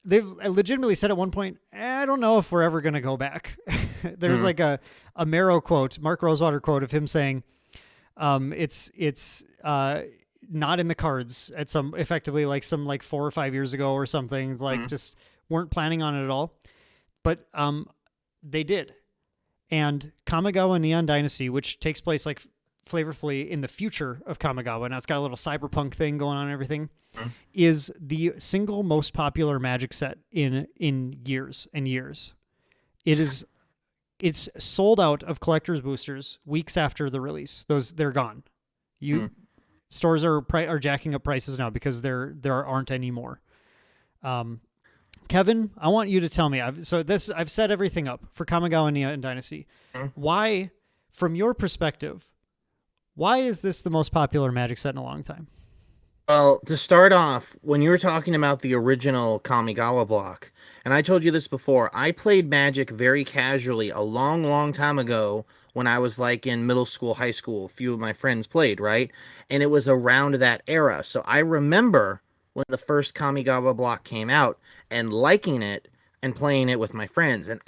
they've legitimately said at one point, "I don't know if we're ever gonna go back." There's like a Marrow quote, Mark Rosewater quote of him saying, "It's not in the cards at some effectively like 4 or 5 years ago or something, like just weren't planning on it at all." But they did. And Kamigawa Neon Dynasty, which takes place like flavorfully in the future of Kamigawa, now it's got a little cyberpunk thing going on and everything, is the single most popular Magic set in years and years. It's sold out of collector's boosters weeks after the release. They're gone. Stores are jacking up prices now because there aren't any more. Kevin, I want you to tell me. I've set everything up for Kamigawa Neon Dynasty. Why, from your perspective, why is this the most popular Magic set in a long time? Well, to start off, when you were talking about the original Kamigawa block, and I told you this before, I played Magic very casually a long, long time ago when I was like in middle school, high school. A few of my friends played, right? And it was around that era. So I remember when the first Kamigawa block came out and liking it and playing it with my friends. And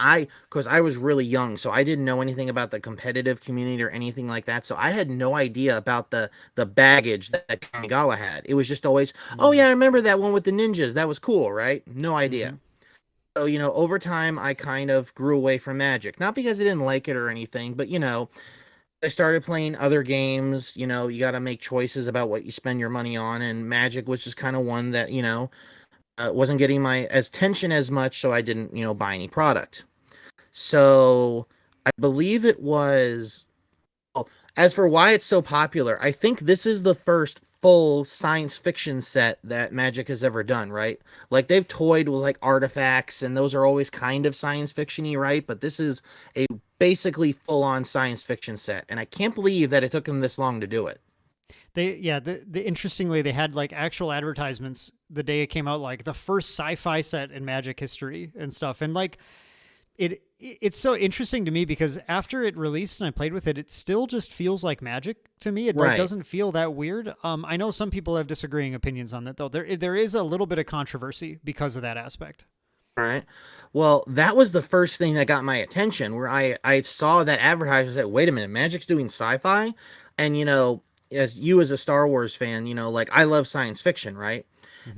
because I was really young, so I didn't know anything about the competitive community or anything like that. So I had no idea about the baggage that Kamigawa had. It was just always, oh yeah, I remember that one with the ninjas. That was cool, right? No idea. So, over time, I kind of grew away from Magic. Not because I didn't like it or anything, but, I started playing other games. You got to make choices about what you spend your money on. And Magic was just kind of one that, wasn't getting my attention as much, so I didn't, buy any product. So I believe it was. Well, as for why it's so popular, I think this is the first full science fiction set that Magic has ever done, right? Like they've toyed with like artifacts, and those are always kind of science fiction-y, right? But this is a basically full-on science fiction set, and I can't believe that it took them this long to do it. Interestingly, they had like actual advertisements the day it came out, like the first sci-fi set in Magic history and stuff. And like it's so interesting to me because after it released and I played with it, it still just feels like Magic to me. It like doesn't feel that weird. I know some people have disagreeing opinions on that though. There is a little bit of controversy because of that aspect. All right. Well, that was the first thing that got my attention where I saw that advertisement and said, wait a minute, Magic's doing sci-fi? And, as a Star Wars fan, like I love science fiction, right?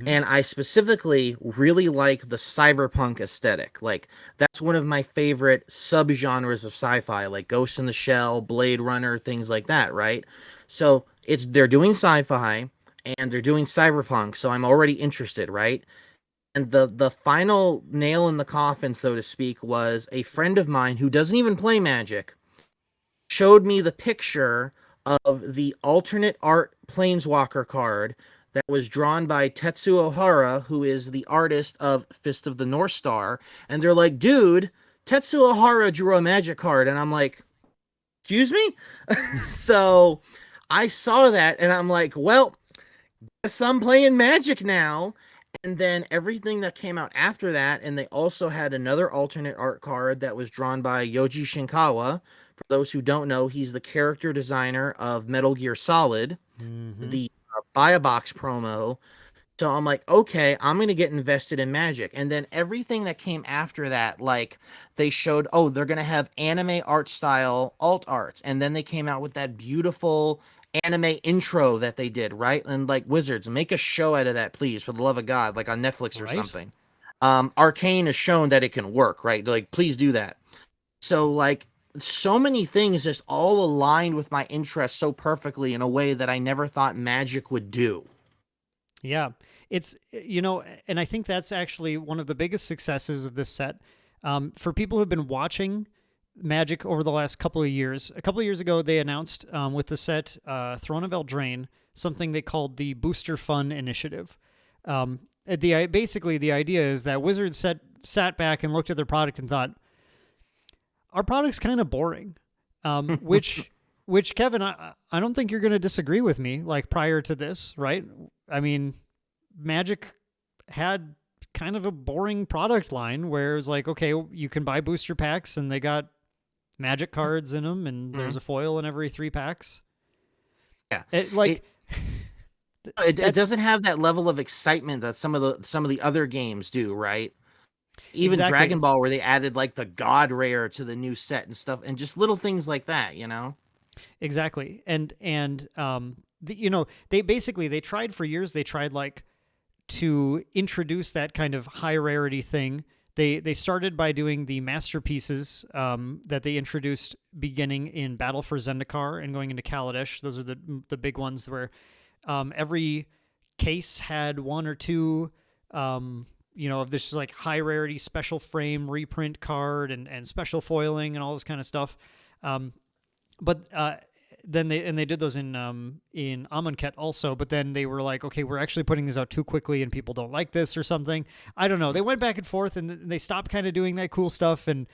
And I specifically really like the cyberpunk aesthetic. Like that's one of my favorite subgenres of sci-fi, like Ghost in the Shell, Blade Runner, things like that, right? So they're doing sci-fi and they're doing cyberpunk, so I'm already interested, right? And the final nail in the coffin, so to speak, was a friend of mine who doesn't even play Magic showed me the picture of the alternate art Planeswalker card that was drawn by Tetsuo Hara, who is the artist of Fist of the North Star. And they're like, dude, Tetsuo Hara drew a Magic card. And I'm like, excuse me? So I saw that and I'm like, well, guess I'm playing Magic now. And then everything that came out after that, and they also had another alternate art card that was drawn by Yoji Shinkawa. For those who don't know, he's the character designer of Metal Gear Solid, the Buy a Box promo. So I'm like, okay, I'm going to get invested in Magic. And then everything that came after that, like they showed, oh, they're going to have anime art style alt arts. And then they came out with that beautiful anime intro that they did, right? And like Wizards, make a show out of that, please, for the love of God, like on Netflix or something. Arcane has shown that it can work, right? Like, please do that. So like so many things just all aligned with my interests so perfectly in a way that I never thought Magic would do. Yeah, it's, and I think that's actually one of the biggest successes of this set. For people who've been watching Magic over the last couple of years, a couple of years ago, they announced with the set Throne of Eldraine something they called the Booster Fun Initiative. Basically, the idea is that Wizards sat back and looked at their product and thought, our product's kind of boring, which Kevin, I don't think you're going to disagree with me. Like prior to this, right? I mean, Magic had kind of a boring product line where it's like, okay, you can buy booster packs and they got Magic cards in them, and there's a foil in every 3 packs. Yeah, it doesn't have that level of excitement that some of the other games do, right? Even exactly. Dragon Ball, where they added like the God Rare to the new set and stuff, and just little things like that, Exactly, and they tried for years. They tried like to introduce that kind of high rarity thing. They started by doing the masterpieces that they introduced beginning in Battle for Zendikar and going into Kaladesh. Those are the big ones where every case had 1 or 2 of this like high rarity special frame reprint card and special foiling and all this kind of stuff. But then they did those in Amonkhet also, but then they were like, okay, we're actually putting these out too quickly and people don't like this or something. I don't know. They went back and forth and they stopped kind of doing that cool stuff. And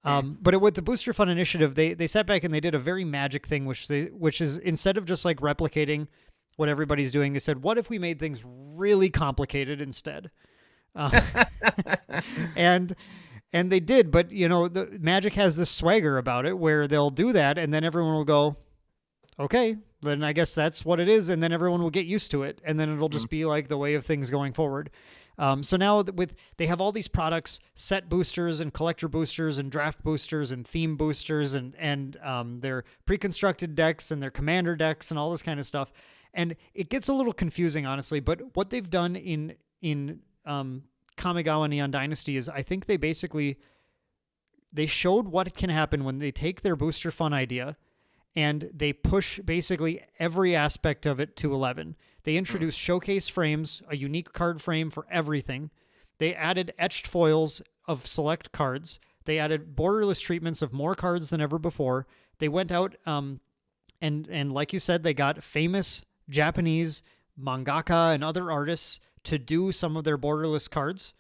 but with the Booster Fun Initiative, they sat back and they did a very Magic thing, which is instead of just like replicating what everybody's doing, they said, what if we made things really complicated instead? And they did, but the Magic has this swagger about it where they'll do that and then everyone will go, okay, then I guess that's what it is. And then everyone will get used to it. And then it'll just be like the way of things going forward. So now they have all these products, set boosters and collector boosters and draft boosters and theme boosters and their pre-constructed decks and their commander decks and all this kind of stuff. And it gets a little confusing, honestly, but what they've done in Kamigawa Neon Dynasty is I think they showed what can happen when they take their booster fun idea and they push basically every aspect of it to 11. They introduced showcase frames, a unique card frame for everything. They added etched foils of select cards. They added borderless treatments of more cards than ever before. They went out and like you said, they got famous Japanese mangaka and other artists to do some of their borderless cards.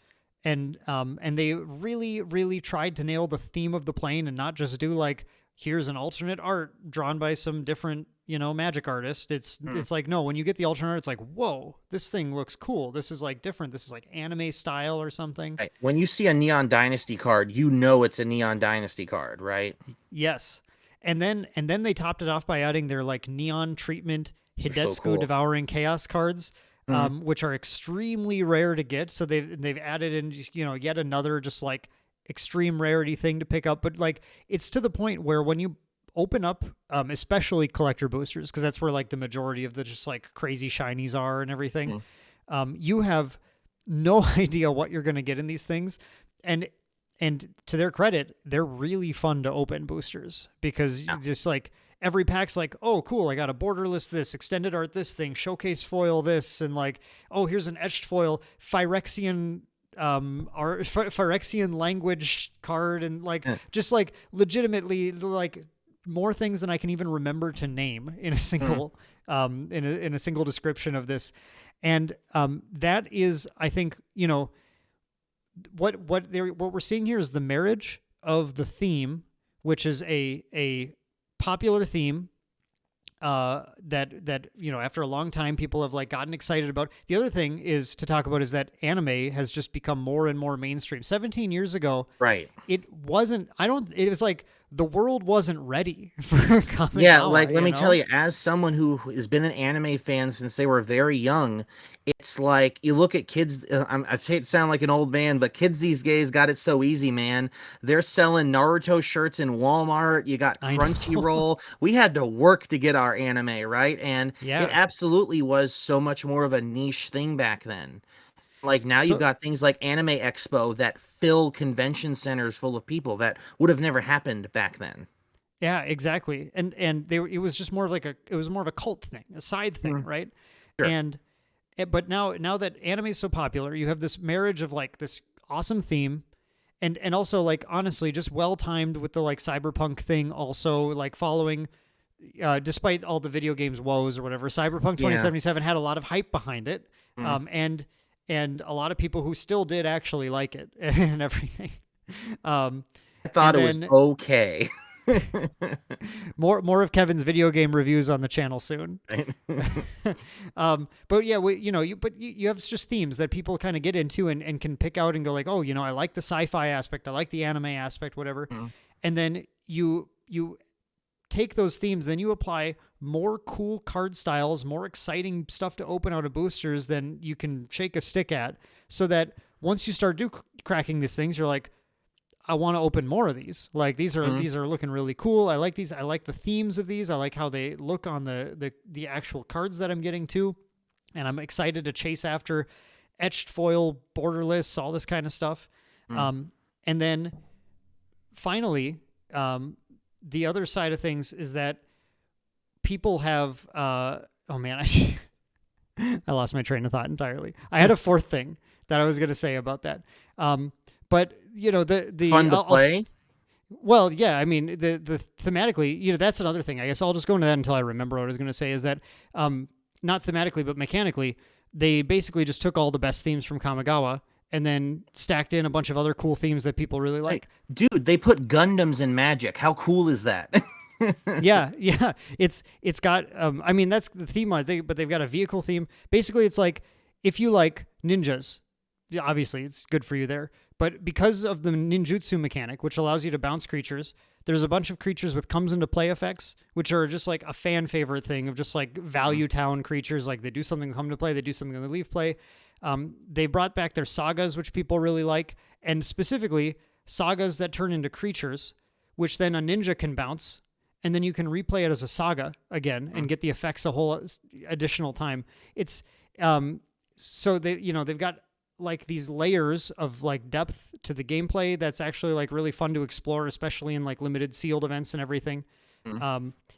And they really, really tried to nail the theme of the plane and not just do like, here's an alternate art drawn by some different, Magic artist. It's like, no, when you get the alternate art, it's like, whoa, this thing looks cool. This is like different. This is like anime style or something. Right. When you see a Neon Dynasty card, it's a Neon Dynasty card, right? Yes. And then they topped it off by adding their like neon treatment Hidetsugu so cool. Devouring Chaos cards. Which are extremely rare to get. So they've added in, yet another just like extreme rarity thing to pick up. But like, it's to the point where when you open up, especially collector boosters, because that's where like the majority of the just like crazy shinies are and everything, you have no idea what you're going to get in these things. And to their credit, they're really fun to open boosters because you just like, every pack's like, oh, cool, I got a borderless this, extended art this thing, showcase foil this, and like, oh, here's an etched foil, Phyrexian Phyrexian language card, and like, just like legitimately like more things than I can even remember to name in a single in a single description of this. And that is, I think, what we're seeing here is the marriage of the theme, which is a popular theme that after a long time people have like gotten excited about. The other thing is to talk about is that anime has just become more and more mainstream. 17 years ago, right? It wasn't. It was like the world wasn't ready for Kamigawa. Yeah, like let me tell you, as someone who has been an anime fan since they were very young, it's like you look at kids. I say it sound like an old man, but kids these days got it so easy, man. They're selling Naruto shirts in Walmart. You got Crunchyroll. We had to work to get our anime, right? And it absolutely was so much more of a niche thing back then. Like now you've got things like Anime Expo that fill convention centers full of people that would have never happened back then. Yeah, exactly. And it was just more of like it was more of a cult thing, a side thing, right? Sure. But now that anime is so popular, you have this marriage of like this awesome theme, and also like honestly just well timed with the like cyberpunk thing. Also like following, despite all the video games woes or whatever, Cyberpunk 2077 had a lot of hype behind it, and a lot of people who still did actually like it and everything. I thought it was okay. more of Kevin's video game reviews on the channel soon. Right. But yeah, you have just themes that people kind of get into and can pick out and go like, oh, I like the sci-fi aspect, I like the anime aspect, whatever. And then you take those themes, then you apply more cool card styles, more exciting stuff to open out of boosters than you can shake a stick at, so that once you start cracking these things, you're like, I want to open more of these. Like these are looking really cool. I like these. I like the themes of these. I like how they look on the actual cards that I'm getting to, and I'm excited to chase after etched foil, borderless, all this kind of stuff. And then finally, the other side of things is that people have. Oh man, I lost my train of thought entirely. I had a fourth thing that I was going to say about that. But the fun to play. Well, yeah, I mean the thematically, that's another thing. I guess I'll just go into that until I remember what I was going to say. Is that not thematically but mechanically, they basically just took all the best themes from Kamigawa and then stacked in a bunch of other cool themes that people really like. Dude, they put Gundams in Magic. How cool is that? yeah. It's got. I mean, that's the theme wise. But they've got a vehicle theme. Basically, it's like if you like ninjas, obviously it's good for you there. But because of the ninjutsu mechanic, which allows you to bounce creatures, there's a bunch of creatures with comes into play effects, which are just like a fan favorite thing of just like value town creatures. Like they do something come to play, they do something they leave play. They brought back their sagas, which people really like, and specifically sagas that turn into creatures, which then a ninja can bounce, and then you can replay it as a saga again and get the effects a whole additional time. It's so they've got like these layers of like depth to the gameplay that's actually like really fun to explore, especially in like limited sealed events and everything.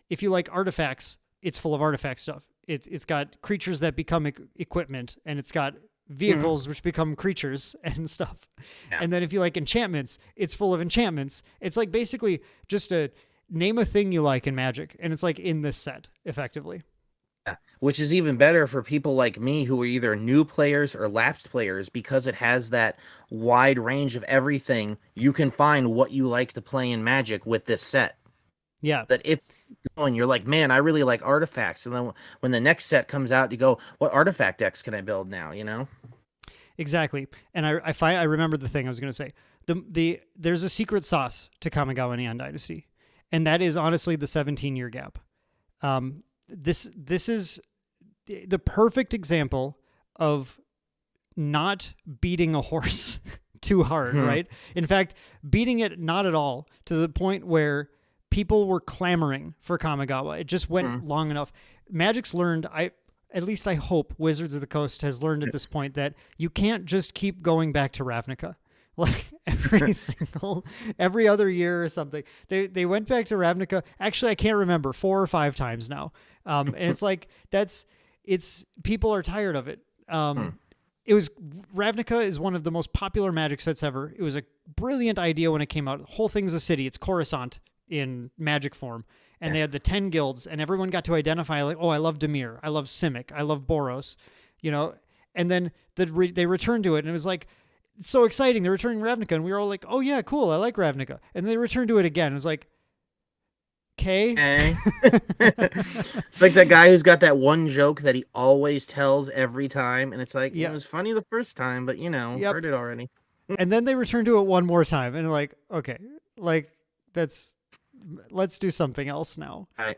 If you like artifacts, it's full of artifact stuff. It's got creatures that become equipment, and it's got vehicles which become creatures and stuff. Yeah. And then if you like enchantments, it's full of enchantments. It's like basically just a name a thing you like in Magic, and it's like in this set effectively. Which is even better for people like me who are either new players or lapsed players, because it has that wide range of everything. You can find what you like to play in Magic with this set. Yeah. That if you're like, man, I really like artifacts. And then when the next set comes out, you go, what artifact decks can I build now? Exactly. And I remember the thing I was going to say. There's a secret sauce to Kamigawa Neon Dynasty, and that is honestly the 17-year gap. This is the perfect example of not beating a horse too hard, right? In fact, beating it not at all, to the point where people were clamoring for Kamigawa. It just went long enough. Magic's learned, at least I hope Wizards of the Coast has learned at this point, that you can't just keep going back to Ravnica. Like every other year or something. They went back to Ravnica. Actually, I can't remember, 4 or 5 times now. And it's like, people are tired of it. Ravnica is one of the most popular Magic sets ever. It was a brilliant idea when it came out. The whole thing's a city. It's Coruscant in Magic form. And they had the 10 guilds, and everyone got to identify like, oh, I love Dimir. I love Simic. I love Boros, and then they returned to it, and it was like, it's so exciting. They're returning Ravnica, and we were all like, oh yeah, cool. I like Ravnica. And they returned to it again. It was like, okay. It's like that guy who's got that one joke that he always tells every time. And it's like, it was funny the first time, but heard it already. And then they returned to it one more time. And like, okay, like let's do something else now. Right.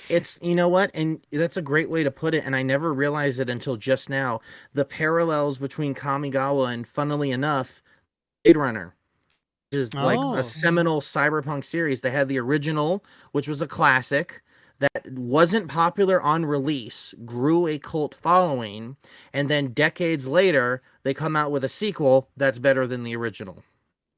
It's, you know what? And that's a great way to put it. And I never realized it until just now. The parallels between Kamigawa and, funnily enough, Blade Runner, which is like a seminal cyberpunk series. They had the original, which was a classic that wasn't popular on release, grew a cult following, and then decades later, they come out with a sequel that's better than the original.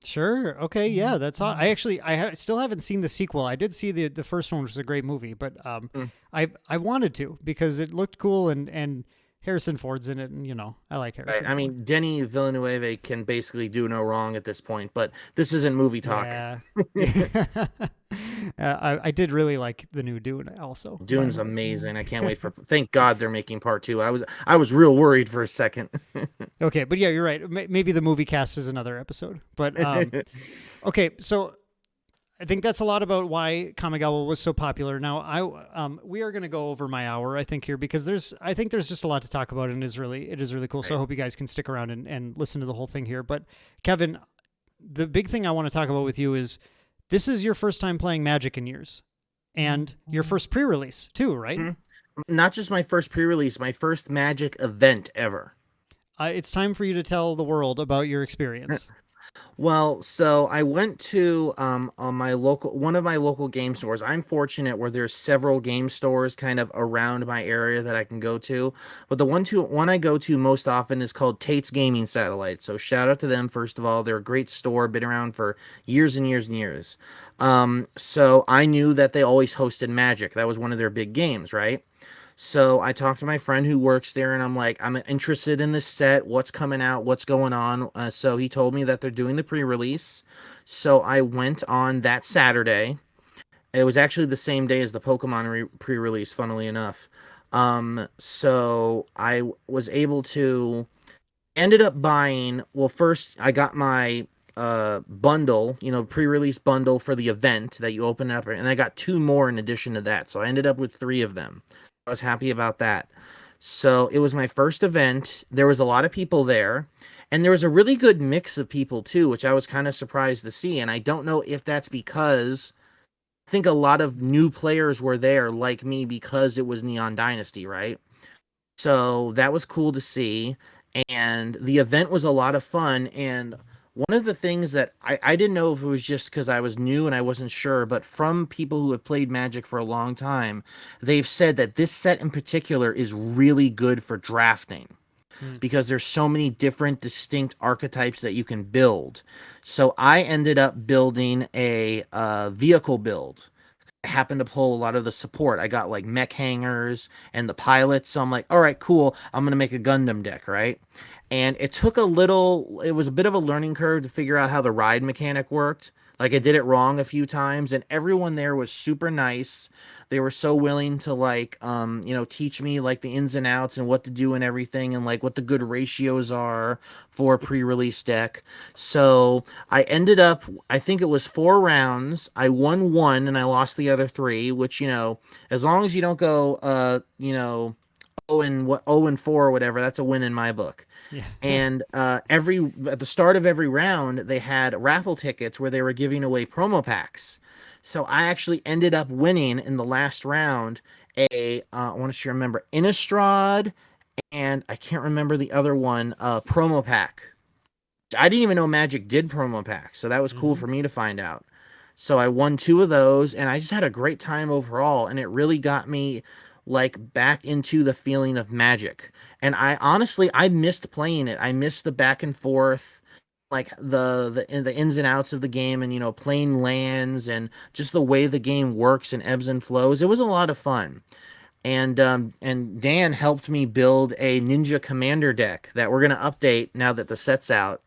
Sure. Okay. Yeah, that's all. I still haven't seen the sequel. I did see the first one, which was a great movie, but I wanted to, because it looked cool, and Harrison Ford's in it, and I like Right. Harrison I Ford. mean, Denny Villeneuve can basically do no wrong at this point, but this isn't movie talk. Yeah. Yeah. I did really like the new Dune also, by Dune's the way. amazing. I can't wait for. Thank God they're making part two. I was real worried for a second. Okay, but yeah, you're right. Maybe the movie cast is another episode. But okay, so I think that's a lot about why Kamigawa was so popular. Now, we are going to go over my hour, I think, here because I think there's just a lot to talk about, and it is really cool. So I hope you guys can stick around and listen to the whole thing here. But Kevin, the big thing I want to talk about with you is this is your first time playing Magic in years, and your first pre-release too, right? Not just my first pre-release, my first Magic event ever. It's time for you to tell the world about your experience. Well, so I went to on my local one of my local game stores. I'm fortunate where there's several game stores kind of around my area that I can go to. But the one I go to most often is called Tate's Gaming Satellite. So shout out to them first of all. They're a great store, been around for years and years and years. So I knew that they always hosted Magic. That was one of their big games, right? So I talked to my friend who works there, and I'm like, I'm interested in this set. What's coming out? What's going on? So he told me that they're doing the pre-release. So I went on that Saturday. It was actually the same day as the Pokemon pre-release, funnily enough. So I was able to ended up buying. Well, first I got my bundle, pre-release bundle for the event that you open up, and I got two more in addition to that. So I ended up with three of them. I was happy about that. So it was my first event. There was a lot of people there, and there was a really good mix of people too, which I was kind of surprised to see. And I don't know if that's because I think a lot of new players were there like me because it was Neon Dynasty, right? So that was cool to see. And the event was a lot of fun. And one of the things that I didn't know if it was just because I was new and I wasn't sure, but from people who have played Magic for a long time, they've said that this set in particular is really good for drafting because there's so many different distinct archetypes that you can build. So I ended up building a vehicle build. I happened to pull a lot of the support. I got like mech hangers and the pilots. So I'm like, all right, cool. I'm going to make a Gundam deck, right? And it was a bit of a learning curve to figure out how the ride mechanic worked. Like I did it wrong a few times, and everyone there was super nice. They were so willing to teach me like the ins and outs and what to do and everything, and like what the good ratios are for a pre-release deck. So I ended up, I think it was 4 rounds. I won one and I lost the other three, which, as long as you don't go, 0-4 or whatever, that's a win in my book. Yeah. And at the start of every round, they had raffle tickets where they were giving away promo packs. So I actually ended up winning in the last round I want to remember, Innistrad, and I can't remember the other one, promo pack. I didn't even know Magic did promo packs, so that was cool for me to find out. So I won 2 of those, and I just had a great time overall, and it really got me like back into the feeling of Magic. And I missed playing it. I missed the back and forth, like the ins and outs of the game, and playing lands and just the way the game works and ebbs and flows. It was a lot of fun. And Dan helped me build a Ninja Commander deck that we're gonna update now that the set's out.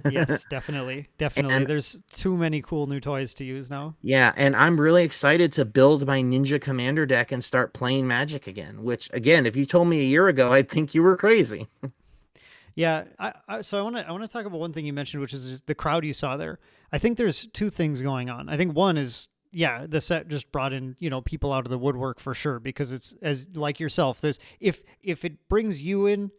Yes, definitely. Definitely. And There's too many cool new toys to use now. yeah, and I'm really excited to build my Ninja Commander deck and start playing Magic again, which again, if you told me a year ago, I'd think you were crazy. Yeah, so I want to talk about one thing you mentioned, which is the crowd you saw there. I think there's 2 things going on. I think one is, yeah, the set just brought in, people out of the woodwork for sure, because it's as like yourself. There's if it brings you in,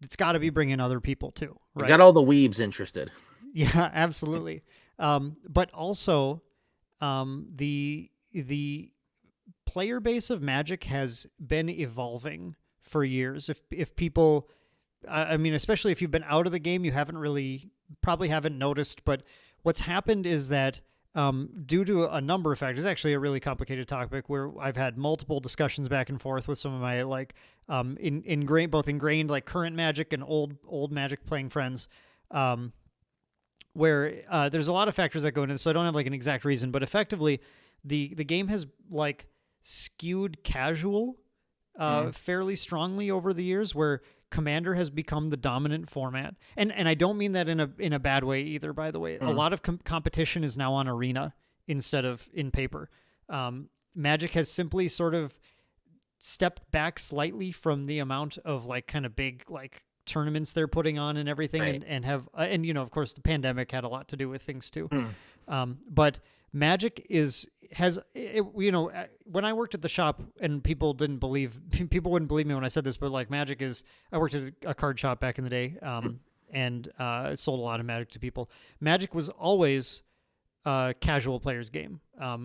it's got to be bringing other people too, right? I got all the weebs interested. Yeah, absolutely. But also, the player base of Magic has been evolving for years. If people, I mean, especially if you've been out of the game, you probably haven't noticed. But what's happened is that due to a number of factors, actually a really complicated topic where I've had multiple discussions back and forth with some of my ingrained like current Magic and old Magic playing friends, where there's a lot of factors that go into this, so I don't have like an exact reason, but effectively the game has like skewed casual fairly strongly over the years, where Commander has become the dominant format. And I don't mean that in a bad way either, by the way. A lot of competition is now on Arena instead of in paper. Magic has simply sort of stepped back slightly from the amount of like kind of big like tournaments they're putting on and everything, Right. and have and you know, of course the pandemic had a lot to do with things too. But Magic you know, when I worked at the shop, and people wouldn't believe me when I said this, but like I worked at a card shop back in the day, and sold a lot of Magic to people. Magic was always a casual players game.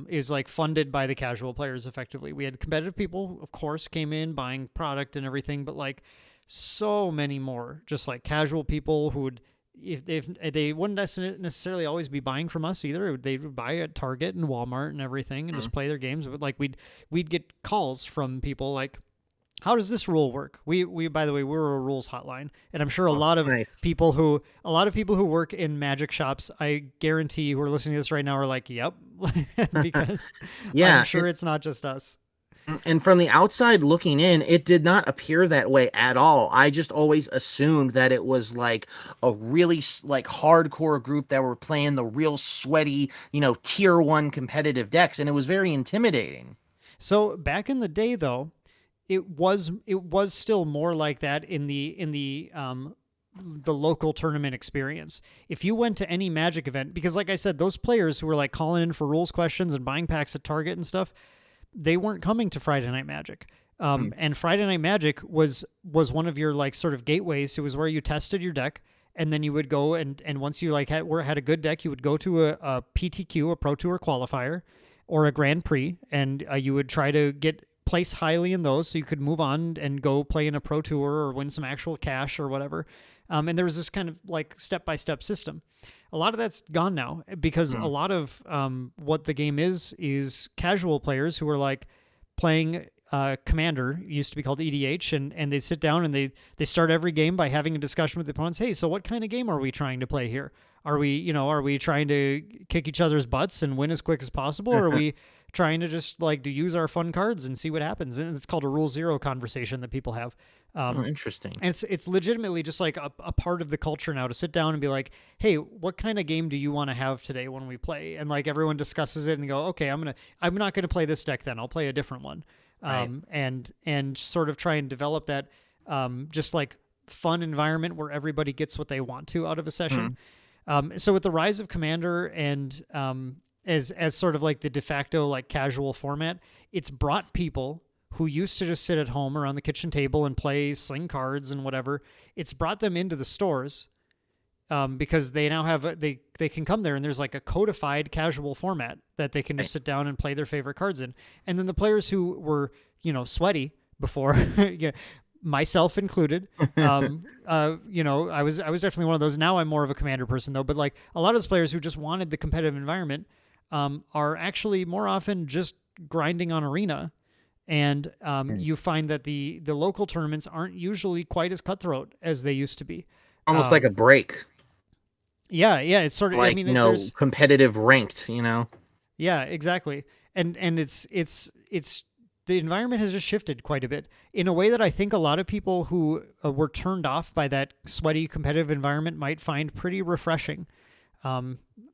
Is like funded by the casual players effectively. We had competitive people, of course, came in buying product and everything, but like so many more just like casual people who would, if they wouldn't necessarily always be buying from us either. They would buy at Target and Walmart and everything and just play their games. But like we'd get calls from people like, how does this rule work? We by the way, we're a rules hotline, and I'm sure a lot of people who work in Magic shops, I guarantee who are listening to this right now are like, yep, because I'm sure it's not just us. And from the outside looking in, it did not appear that way at all. I just always assumed that it was like a really like hardcore group that were playing the real sweaty, you know, tier 1 competitive decks, and it was very intimidating. So back in the day, though, it was still more like that in the local tournament experience. If you went to any Magic event, because like I said, those players who were like calling in for rules questions and buying packs at Target and stuff, they weren't coming to Friday Night Magic. And Friday Night Magic was one of your like sort of gateways. It was where you tested your deck, and then you would go and once you like had a good deck, you would go to a PTQ, a Pro Tour qualifier, or a Grand Prix, and you would try to get place highly in those so you could move on and go play in a Pro Tour or win some actual cash or whatever. And there was this kind of like step-by-step system. A lot of that's gone now because a lot of what the game is casual players who are like playing Commander, used to be called EDH, and they sit down and they start every game by having a discussion with the opponents. Hey, so what kind of game are we trying to play here? Are we trying to kick each other's butts and win as quick as possible? Or are we trying to just like to use our fun cards and see what happens? And it's called a Rule Zero conversation that people have. Interesting. And it's legitimately just like a part of the culture now to sit down and be like, hey, what kind of game do you want to have today when we play? And like everyone discusses it and go, okay, I'm not gonna play this deck then. I'll play a different one. Right. And sort of try and develop that just like fun environment where everybody gets what they want to out of a session. So with the rise of Commander and as sort of like the de facto like casual format, it's brought people who used to just sit at home around the kitchen table and play sling cards and whatever. It's brought them into the stores because they now have they can come there and there's like a codified casual format that they can just sit down and play their favorite cards in. And then the players who were, sweaty before, myself included, I was definitely one of those. Now I'm more of a Commander person though, but like a lot of those players who just wanted the competitive environment are actually more often just grinding on Arena. And you find that the local tournaments aren't usually quite as cutthroat as they used to be. Almost like a break. Yeah, it's sort of like competitive ranked. Yeah, exactly. And it's the environment has just shifted quite a bit in a way that I think a lot of people who were turned off by that sweaty competitive environment might find pretty refreshing.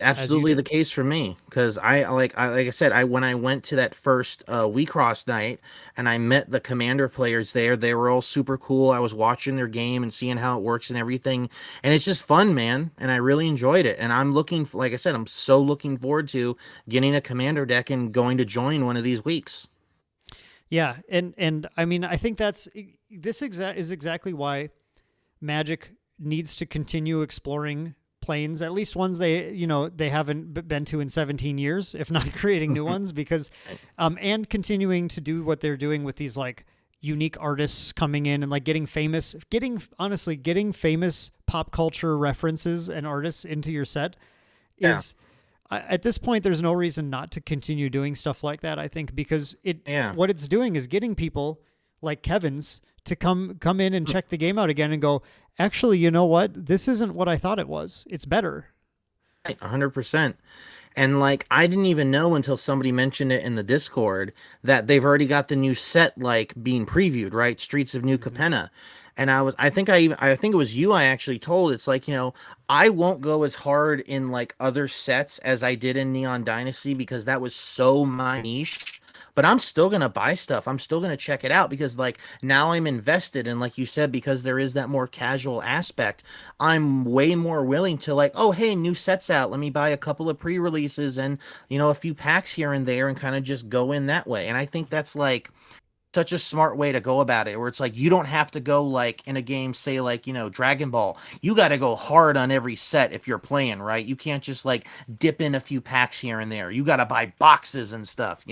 Absolutely the case for me, because like I said, when I went to that first WeCross night and I met the Commander players there, they were all super cool. I was watching their game and seeing how it works and everything, and it's just fun, man. And I really enjoyed it. And I'm like I said, I'm so looking forward to getting a Commander deck and going to join one of these weeks. Yeah, and I mean, I think is exactly why Magic needs to continue exploring planes, at least ones they haven't been to in 17 years, if not creating new ones, because and continuing to do what they're doing with these like unique artists coming in and like getting famous pop culture references and artists into your set is at this point there's no reason not to continue doing stuff like that, I think, because what it's doing is getting people like Kevin's to come in and check the game out again and go, actually, you know what? This isn't what I thought it was. It's better. 100%. And like I didn't even know until somebody mentioned it in the Discord that they've already got the new set like being previewed, right? Streets of New Mm-hmm. Capenna. And I think it was you I actually told, it's like, I won't go as hard in like other sets as I did in Neon Dynasty because that was so my niche. But I'm still gonna buy stuff. I'm still gonna check it out because like now I'm invested, and like you said, because there is that more casual aspect, I'm way more willing to like, oh hey, new sets out. Let me buy a couple of pre-releases and a few packs here and there and kind of just go in that way. And I think that's like such a smart way to go about it, where it's like you don't have to go like in a game, say like, Dragon Ball. You got to go hard on every set if you're playing, right? You can't just like dip in a few packs here and there. You got to buy boxes and stuff.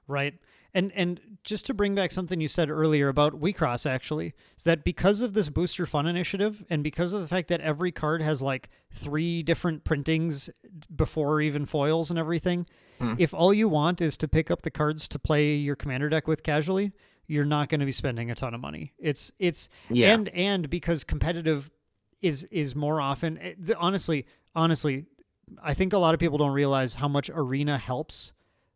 Right. And just to bring back something you said earlier about WeCross, actually, is that because of this Booster Fun initiative and because of the fact that every card has like 3 different printings before even foils and everything, if all you want is to pick up the cards to play your commander deck with casually, you're not going to be spending a ton of money. It's Yeah. and because competitive is more often, honestly, I think a lot of people don't realize how much Arena helps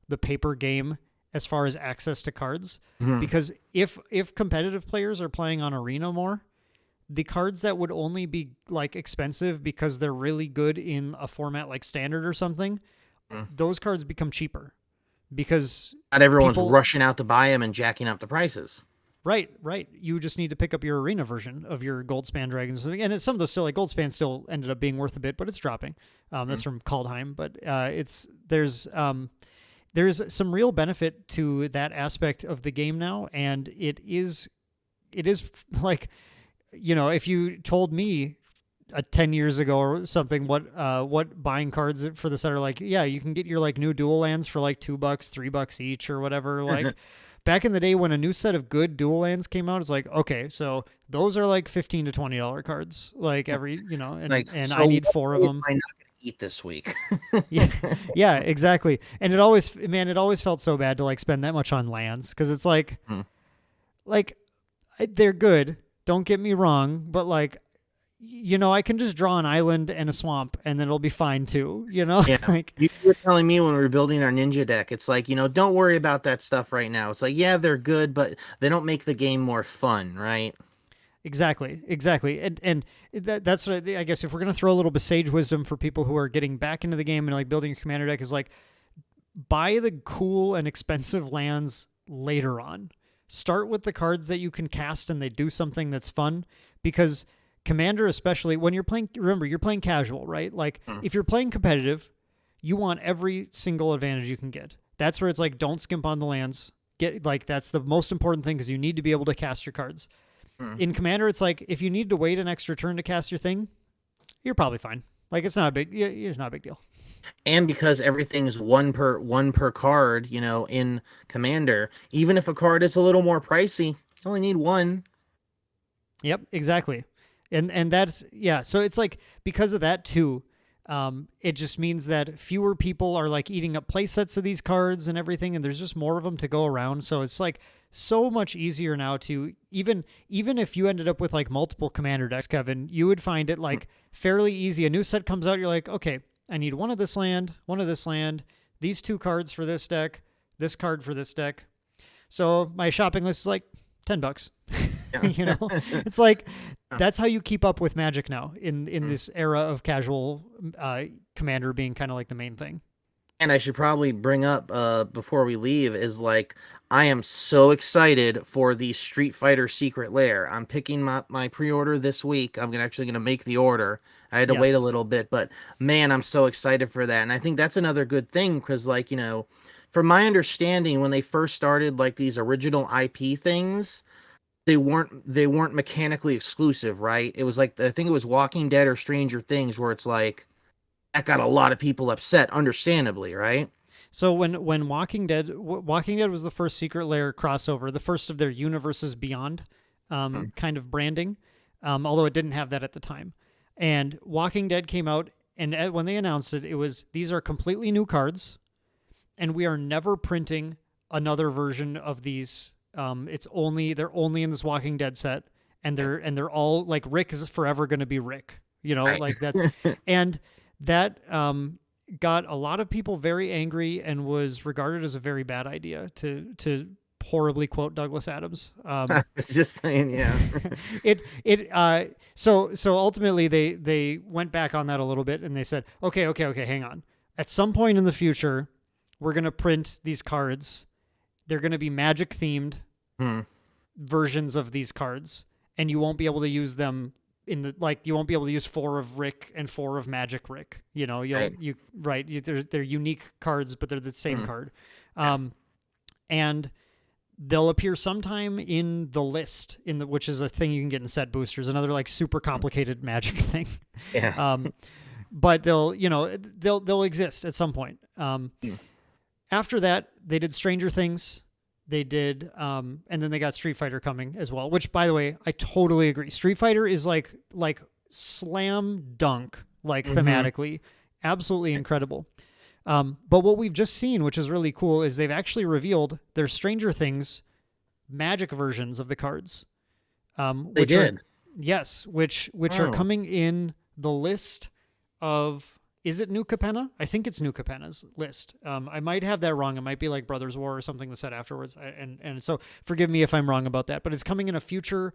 the paper game as far as access to cards, because if competitive players are playing on Arena more, the cards that would only be like expensive because they're really good in a format like Standard or something, those cards become cheaper because Not everyone's people. rushing out to buy them and jacking up the prices. Right. You just need to pick up your Arena version of your Goldspan Dragons, and some of those still, like Goldspan, still ended up being worth a bit, but it's dropping. That's from Kaldheim, but there's some real benefit to that aspect of the game now, and it is like, if you told me 10 years ago or something what buying cards for the set are like, yeah, you can get your like new dual lands for like $2 $3 each or whatever, like back in the day when a new set of good dual lands came out, it's like, okay, so those are like $15 to $20 cards like every, and Like, and so I need what 4 of is them. I not going to eat this week? Yeah, yeah, exactly. And it always felt so bad to like spend that much on lands, because it's like they're good. Don't get me wrong, but like, I can just draw an island and a swamp, and then it'll be fine too. Yeah. Like You were telling me when we were building our ninja deck, it's like, don't worry about that stuff right now. It's like, yeah, they're good, but they don't make the game more fun, right? exactly, and that's what I guess if we're gonna throw a little bit sage wisdom for people who are getting back into the game and like building your commander deck, is like, buy the cool and expensive lands later on. Start with the cards that you can cast and they do something that's fun, because Commander, especially when you're playing, remember, you're playing casual, right? Like if you're playing competitive, you want every single advantage you can get. That's where it's like, don't skimp on the lands. That's the most important thing, because you need to be able to cast your cards. In Commander, it's like, if you need to wait an extra turn to cast your thing, you're probably fine. Like it's not it's not a big deal. And because everything's one per card, in Commander, even if a card is a little more pricey, you only need one. Yep, exactly. And that's, yeah, so it's like, because of that too, it just means that fewer people are like eating up play sets of these cards and everything, and there's just more of them to go around. So it's like so much easier now to, even if you ended up with like multiple commander decks, Kevin, you would find it like fairly easy. A new set comes out, you're like, okay, I need one of this land, these 2 cards for this deck, this card for this deck. So my shopping list is like $10. Yeah. It's like, that's how you keep up with Magic now in this era of casual commander being kind of like the main thing. And I should probably bring up before we leave is like, I am so excited for the Street Fighter Secret Lair. I'm picking my pre-order this week. I'm actually gonna make the order. I had to wait a Yes. little bit, but man, I'm so excited for that. And I think that's another good thing, because like, from my understanding, when they first started like these original IP things, they weren't mechanically exclusive, right? It was like, I think it was Walking Dead or Stranger Things, where it's like that got a lot of people upset, understandably, right? So when Walking Dead was the first Secret Lair crossover, the first of their universes beyond kind of branding, although it didn't have that at the time. And Walking Dead came out, and when they announced it, it was, these are completely new cards, and we are never printing another version of these. They're only in this Walking Dead set, and they're all like, Rick is forever going to be Rick. Right. Like that's, and that got a lot of people very angry and was regarded as a very bad idea, to horribly quote Douglas Adams. It's just saying, yeah. So ultimately they went back on that a little bit and they said, okay, hang on. At some point in the future, we're going to print these cards. They're going to be Magic themed versions of these cards, and you won't be able to use them you won't be able to use 4 of Rick and 4 of Magic Rick. They're unique cards, but they're the same card. And they'll appear sometime in the list, which is a thing you can get in set boosters, another like super complicated Magic thing. Yeah. But they'll exist at some point. After that, they did Stranger Things. They did, and then they got Street Fighter coming as well, which, by the way, I totally agree. Street Fighter is like slam dunk, thematically, absolutely incredible. But what we've just seen, which is really cool, is they've actually revealed their Stranger Things Magic versions of the cards. They did. Yes, which are coming in the list of. Is it New Capenna? I think it's New Capenna's list. I might have that wrong. It might be like Brothers War or something that said afterwards. And so forgive me if I'm wrong about that, but it's coming in a future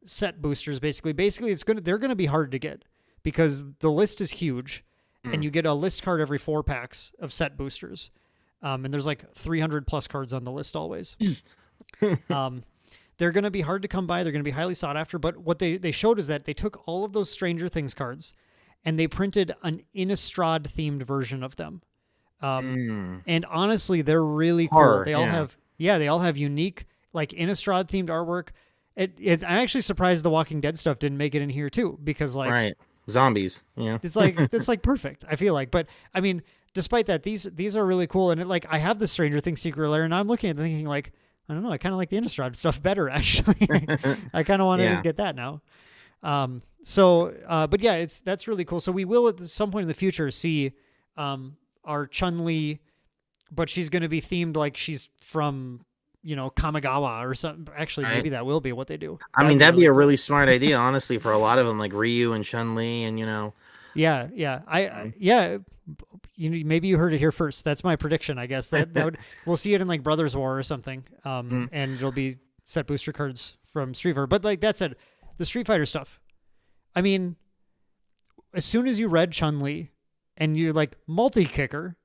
set boosters. Basically they're going to be hard to get because the list is huge and you get a list card every 4 packs of set boosters. And there's like 300 plus cards on the list always. They're going to be hard to come by. They're going to be highly sought after. But what they showed is that they took all of those Stranger Things cards and they printed an Innistrad themed version of them. And honestly, they're really cool. They all have unique, like Innistrad themed artwork. I'm actually surprised the Walking Dead stuff didn't make it in here too, because like zombies. Yeah. It's like perfect. I feel like, but I mean, despite that, these are really cool. And I have the Stranger Things Secret Lair and I'm looking at it thinking like, I don't know. I kind of like the Innistrad stuff better actually. I kind of want to just get that now. But yeah, that's really cool. So we will at some point in the future see our Chun-Li, but she's going to be themed like she's from, Kamigawa or something. Actually, maybe that will be what they do. I mean, that'd be a really smart idea, honestly, for a lot of them, like Ryu and Chun-Li and, Yeah. Maybe you heard it here first. That's my prediction, I guess. We'll see it in like Brothers War or something. And it'll be set booster cards from Street Fighter. But like that said, the Street Fighter stuff. I mean, as soon as you read Chun-Li and you're like multi-kicker,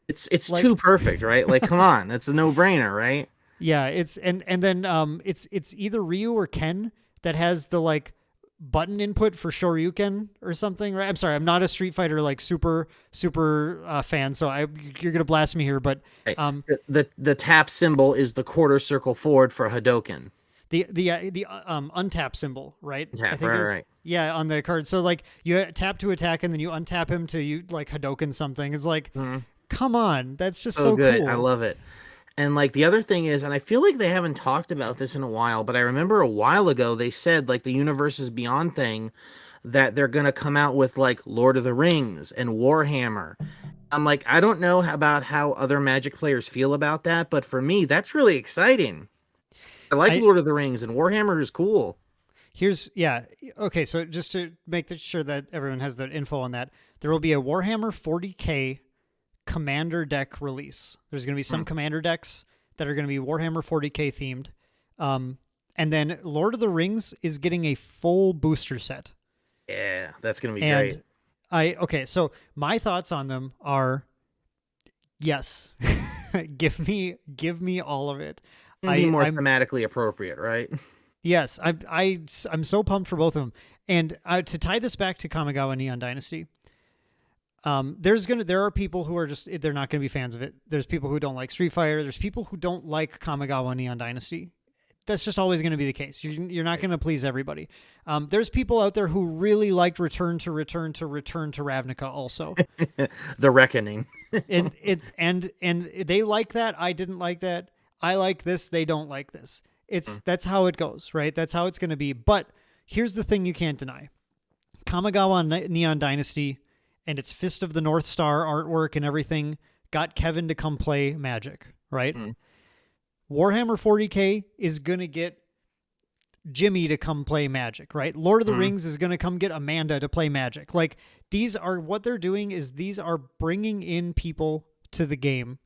it's too perfect, right? Like, come on, it's a no-brainer, right? Yeah, it's either Ryu or Ken that has the like button input for Shoryuken or something, right? I'm sorry, I'm not a Street Fighter like super fan, so you're gonna blast me here, but the tap symbol is the quarter circle forward for Hadoken. The untap symbol, right? Tap, I think right. Yeah, on the card. So like you tap to attack and then you untap him to like Hadoken something. It's like, come on, that's just so good. Cool. I love it. And like the other thing is, and I feel like they haven't talked about this in a while, but I remember a while ago they said like the Universes Beyond thing that they're gonna come out with like Lord of the Rings and Warhammer. I'm like, I don't know about how other Magic players feel about that, but for me, that's really exciting. I like Lord of the Rings, and Warhammer is cool. Okay, so just to make sure that everyone has the info on that, there will be a Warhammer 40K Commander deck release. There's going to be some Commander decks that are going to be Warhammer 40K themed. And then Lord of the Rings is getting a full booster set. Yeah, that's going to be great. So my thoughts on them are, yes, give me all of it. Be more thematically appropriate, right? Yes, I'm so pumped for both of them. And to tie this back to Kamigawa Neon Dynasty, there are people who are they're not going to be fans of it. There's people who don't like Street Fighter. There's people who don't like Kamigawa Neon Dynasty. That's just always going to be the case. You're not going to please everybody. There's people out there who really liked Return to Ravnica also. The Reckoning. and they like that. I didn't like that. I like this. They don't like this. That's how it goes, right? That's how it's going to be. But here's the thing you can't deny. Kamigawa Neon Dynasty and its Fist of the North Star artwork and everything got Kevin to come play Magic, right? Warhammer 40K is going to get Jimmy to come play Magic, right? Lord of the Mhm. Rings is going to come get Amanda to play Magic. Like, these are what they're doing is these are bringing in people to the game.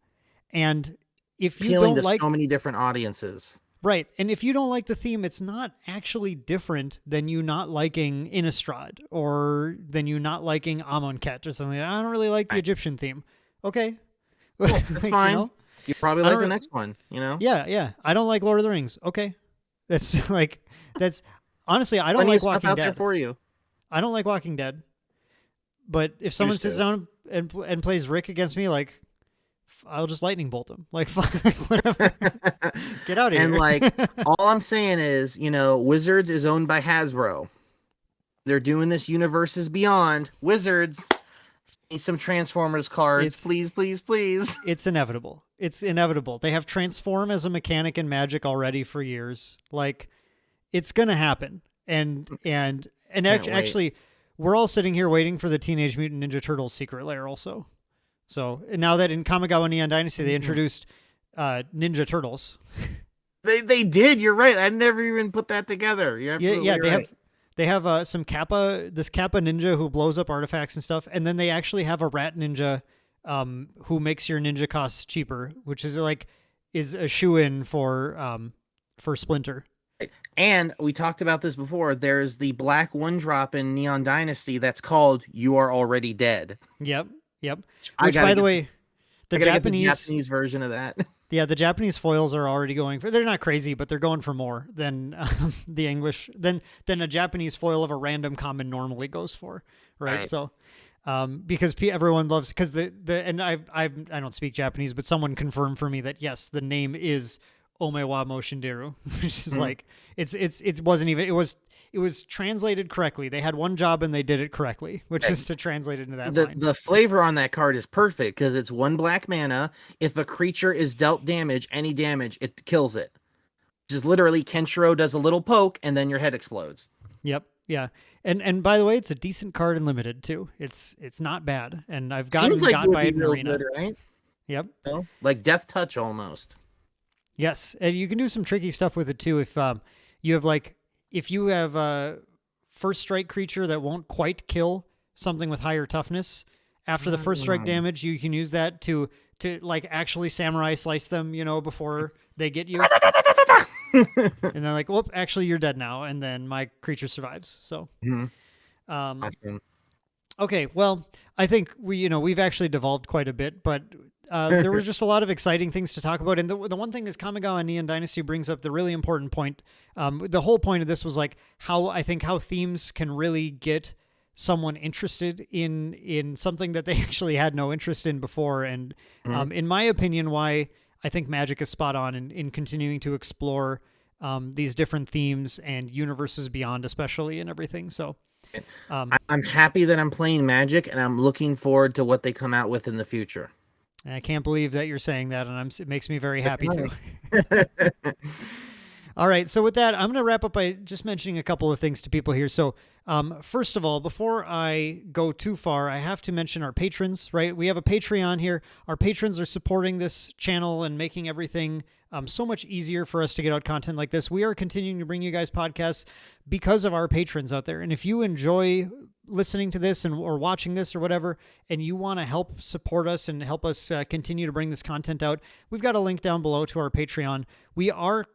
And if you Appealing don't to like, so many different audiences. right, and if you don't like the theme, it's not actually different than you not liking Innistrad or than you not liking Amonkhet or something. I don't really like the Egyptian theme. Okay. Cool, that's Like, fine. You know? You probably I like the don't- next one, you know? Yeah. I don't like Lord of the Rings. Okay. That's like, that's honestly, I don't Plenty like of stuff Walking out there Dead. for you. I don't like Walking Dead. But if someone Used sits to. down and plays Rick against me, like, I'll just lightning bolt him. Like, whatever. Get out of here. And like, all I'm saying is, you know, Wizards is owned by Hasbro. They're doing this Universes Beyond. Wizards need some Transformers cards, It's- please, please, please. It's inevitable. It's inevitable. They have transform as a mechanic in Magic already for years. Like, it's gonna happen. And Can't wait. actually, we're all sitting here waiting for the Teenage Mutant Ninja Turtles secret lair also. So and now that in Kamigawa Neon Dynasty they introduced Ninja Turtles. They did. You're right. I never even put that together. You're absolutely Yeah, right. they have some this Kappa ninja who blows up artifacts and stuff, and then they actually have a rat ninja who makes your ninja costs cheaper, which is a shoe-in for Splinter. And we talked about this before. There's the black one drop in Neon Dynasty that's called "You Are Already Dead." Yep. I Which, gotta by the get way, the I gotta get Japanese version of that. yeah, the Japanese foils are already going for. They're not crazy, but they're going for more than the English than a Japanese foil of a random common normally goes for, right? Right. So, because everyone loves because and I don't speak Japanese, but someone confirmed for me that yes, the name is Omewa Moshinderu, which is like it wasn't even it was translated correctly. They had one job and they did it correcely, which is to translate it into that line. The flavor on that card is perfect because it's 1 black mana. If a creature is dealt damage, any damage, it kills it. Just literally, Kenshiro does a little poke and then your head explodes. Yep. Yeah. And by the way, it's a decent card in limited too. It's not bad. And I've Seems like got it would by be it in real arena. good, right? Yep. You know? Like Death Touch almost. Yes. And you can do some tricky stuff with it too. If you have a first strike creature that won't quite kill something with higher toughness, after the first strike damage, you can use that to like actually samurai slice them, before they get you. And they're like, whoop, actually you're dead now. And then my creature survives. So, Awesome. okay. Well, I think we've actually devolved quite a bit, but there were just a lot of exciting things to talk about. And the one thing is Kamigawa Neon Dynasty brings up the really important point. The whole point of this was like how themes can really get someone interested in something that they actually had no interest in before. And in my opinion, why I think Magic is spot on in continuing to explore these different themes and universes beyond, especially, and everything. So I'm happy that I'm playing Magic and I'm looking forward to what they come out with in the future. I can't believe that you're saying that, and it makes me very happy too. All right, so with that, I'm going to wrap up by just mentioning a couple of things to people here. So, first of all, before I go too far, I have to mention our patrons, right? We have a Patreon here. Our patrons are supporting this channel and making everything so much easier for us to get out content like this. We are continuing to bring you guys podcasts because of our patrons out there. And if you enjoy listening to this or watching this or whatever, and you want to help support us and help us continue to bring this content out, we've got a link down below to our Patreon. We are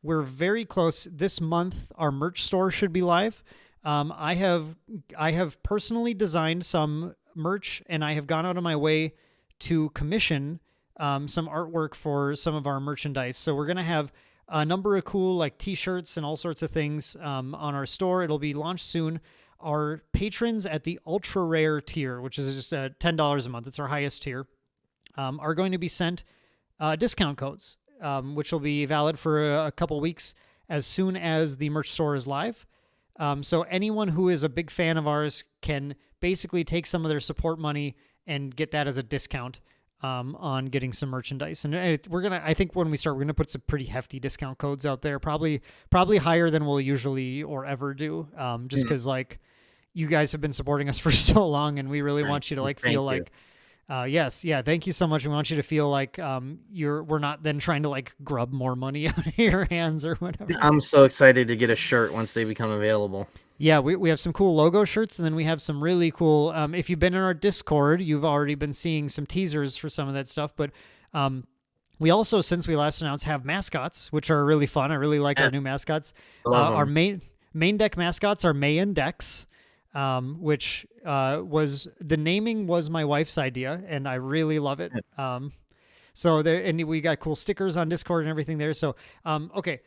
we're very close. This month, our merch store should be live. I have personally designed some merch, and I have gone out of my way to commission some artwork for some of our merchandise. So we're going to have a number of cool like t-shirts and all sorts of things on our store. It'll be launched soon. Our patrons at the ultra rare tier, which is just $10 a month, it's our highest tier, are going to be sent discount codes, which will be valid for a couple weeks as soon as the merch store is live. So anyone who is a big fan of ours can basically take some of their support money and get that as a discount on getting some merchandise. And I think when we start, we're gonna put some pretty hefty discount codes out there, probably higher than we'll usually or ever do, just because like you guys have been supporting us for so long, and we really want you to like feel like Yes, yeah. Thank you so much. We want you to feel like we're not then trying to like grub more money out of your hands or whatever. I'm so excited to get a shirt once they become available. Yeah, we have some cool logo shirts, and then we have some really cool. If you've been in our Discord, you've already been seeing some teasers for some of that stuff. But we also, since we last announced, have mascots, which are really fun. I really like our new mascots. I love Our them. main deck mascots are Maindeck, which was the naming was my wife's idea, and I really love it. So there, and we got cool stickers on Discord and everything there. So okay,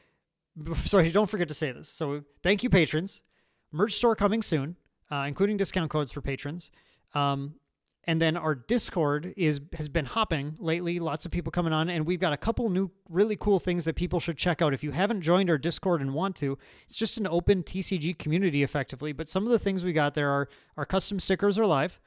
sorry, don't forget to say this. So thank you, patrons. Merch store coming soon, including discount codes for patrons. And then our Discord has been hopping lately. Lots of people coming on, and we've got a couple new really cool things that people should check out. If you haven't joined our Discord and want to, it's just an open TCG community effectively. But some of the things we got there are our custom stickers are live,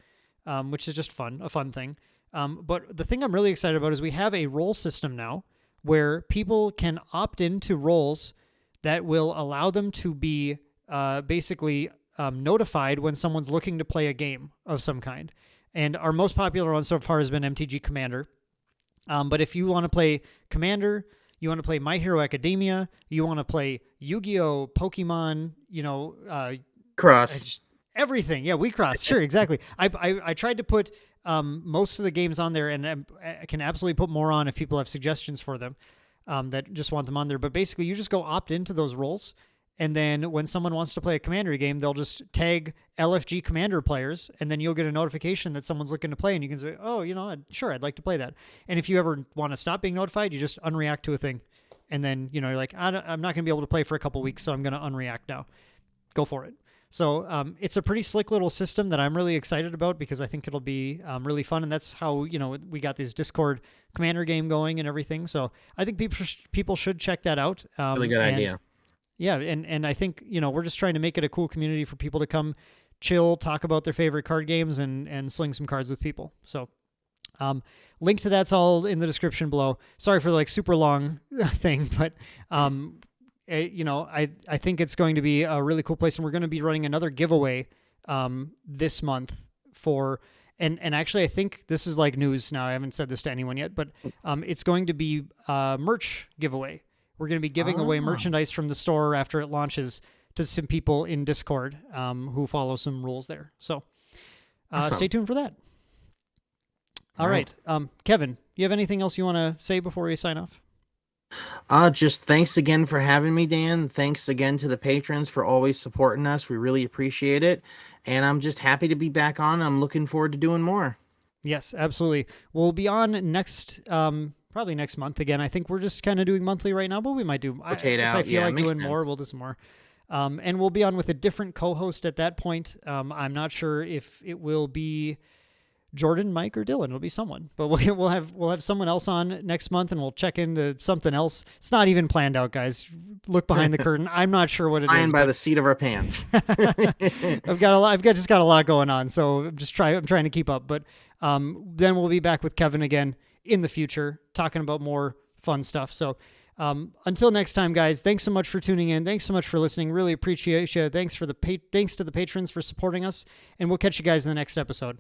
which is just fun, a fun thing. But the thing I'm really excited about is we have a role system now where people can opt into roles that will allow them to be basically notified when someone's looking to play a game of some kind. And our most popular one so far has been MTG Commander. But if you want to play Commander, you want to play My Hero Academia, you want to play Yu-Gi-Oh, Pokemon, Cross. Everything. Yeah, we cross. Sure, exactly. I tried to put most of the games on there, and I can absolutely put more on if people have suggestions for them that just want them on there. But basically, you just go opt into those roles. And then when someone wants to play a Commander game, they'll just tag LFG Commander players, and then you'll get a notification that someone's looking to play, and you can say, oh, sure, I'd like to play that. And if you ever want to stop being notified, you just unreact to a thing. And then, you're like, I'm not going to be able to play for a couple weeks, so I'm going to unreact now. Go for it. So it's a pretty slick little system that I'm really excited about because I think it'll be really fun. And that's how, we got this Discord Commander game going and everything. So I think people should check that out. Really good idea. Yeah, and I think, we're just trying to make it a cool community for people to come chill, talk about their favorite card games, and sling some cards with people. So link to that's all in the description below. Sorry for the super long thing, but I think it's going to be a really cool place, and we're going to be running another giveaway this month for and actually I think this is like news now. I haven't said this to anyone yet, but it's going to be a merch giveaway. We're going to be giving away merchandise from the store after it launches to some people in Discord who follow some rules there. So stay tuned for that. All right. Kevin, you have anything else you want to say before we sign off? Just thanks again for having me, Dan. Thanks again to the patrons for always supporting us. We really appreciate it. And I'm just happy to be back on. I'm looking forward to doing more. Yes, absolutely. We'll be on next... probably next month again. I think we're just kind of doing monthly right now, but we might do. If I feel like doing more, we'll do some more. And we'll be on with a different co-host at that point. I'm not sure if it will be Jordan, Mike, or Dylan. It'll be someone, but we'll have someone else on next month, and we'll check into something else. It's not even planned out, guys. Look behind the curtain. I'm not sure what it is. By the seat of our pants. I've got a lot going on, so I'm trying to keep up. But then we'll be back with Kevin again in the future, talking about more fun stuff. So until next time, guys, thanks so much for tuning in. Thanks so much for listening. Really appreciate you. Thanks to the patrons for supporting us, and we'll catch you guys in the next episode.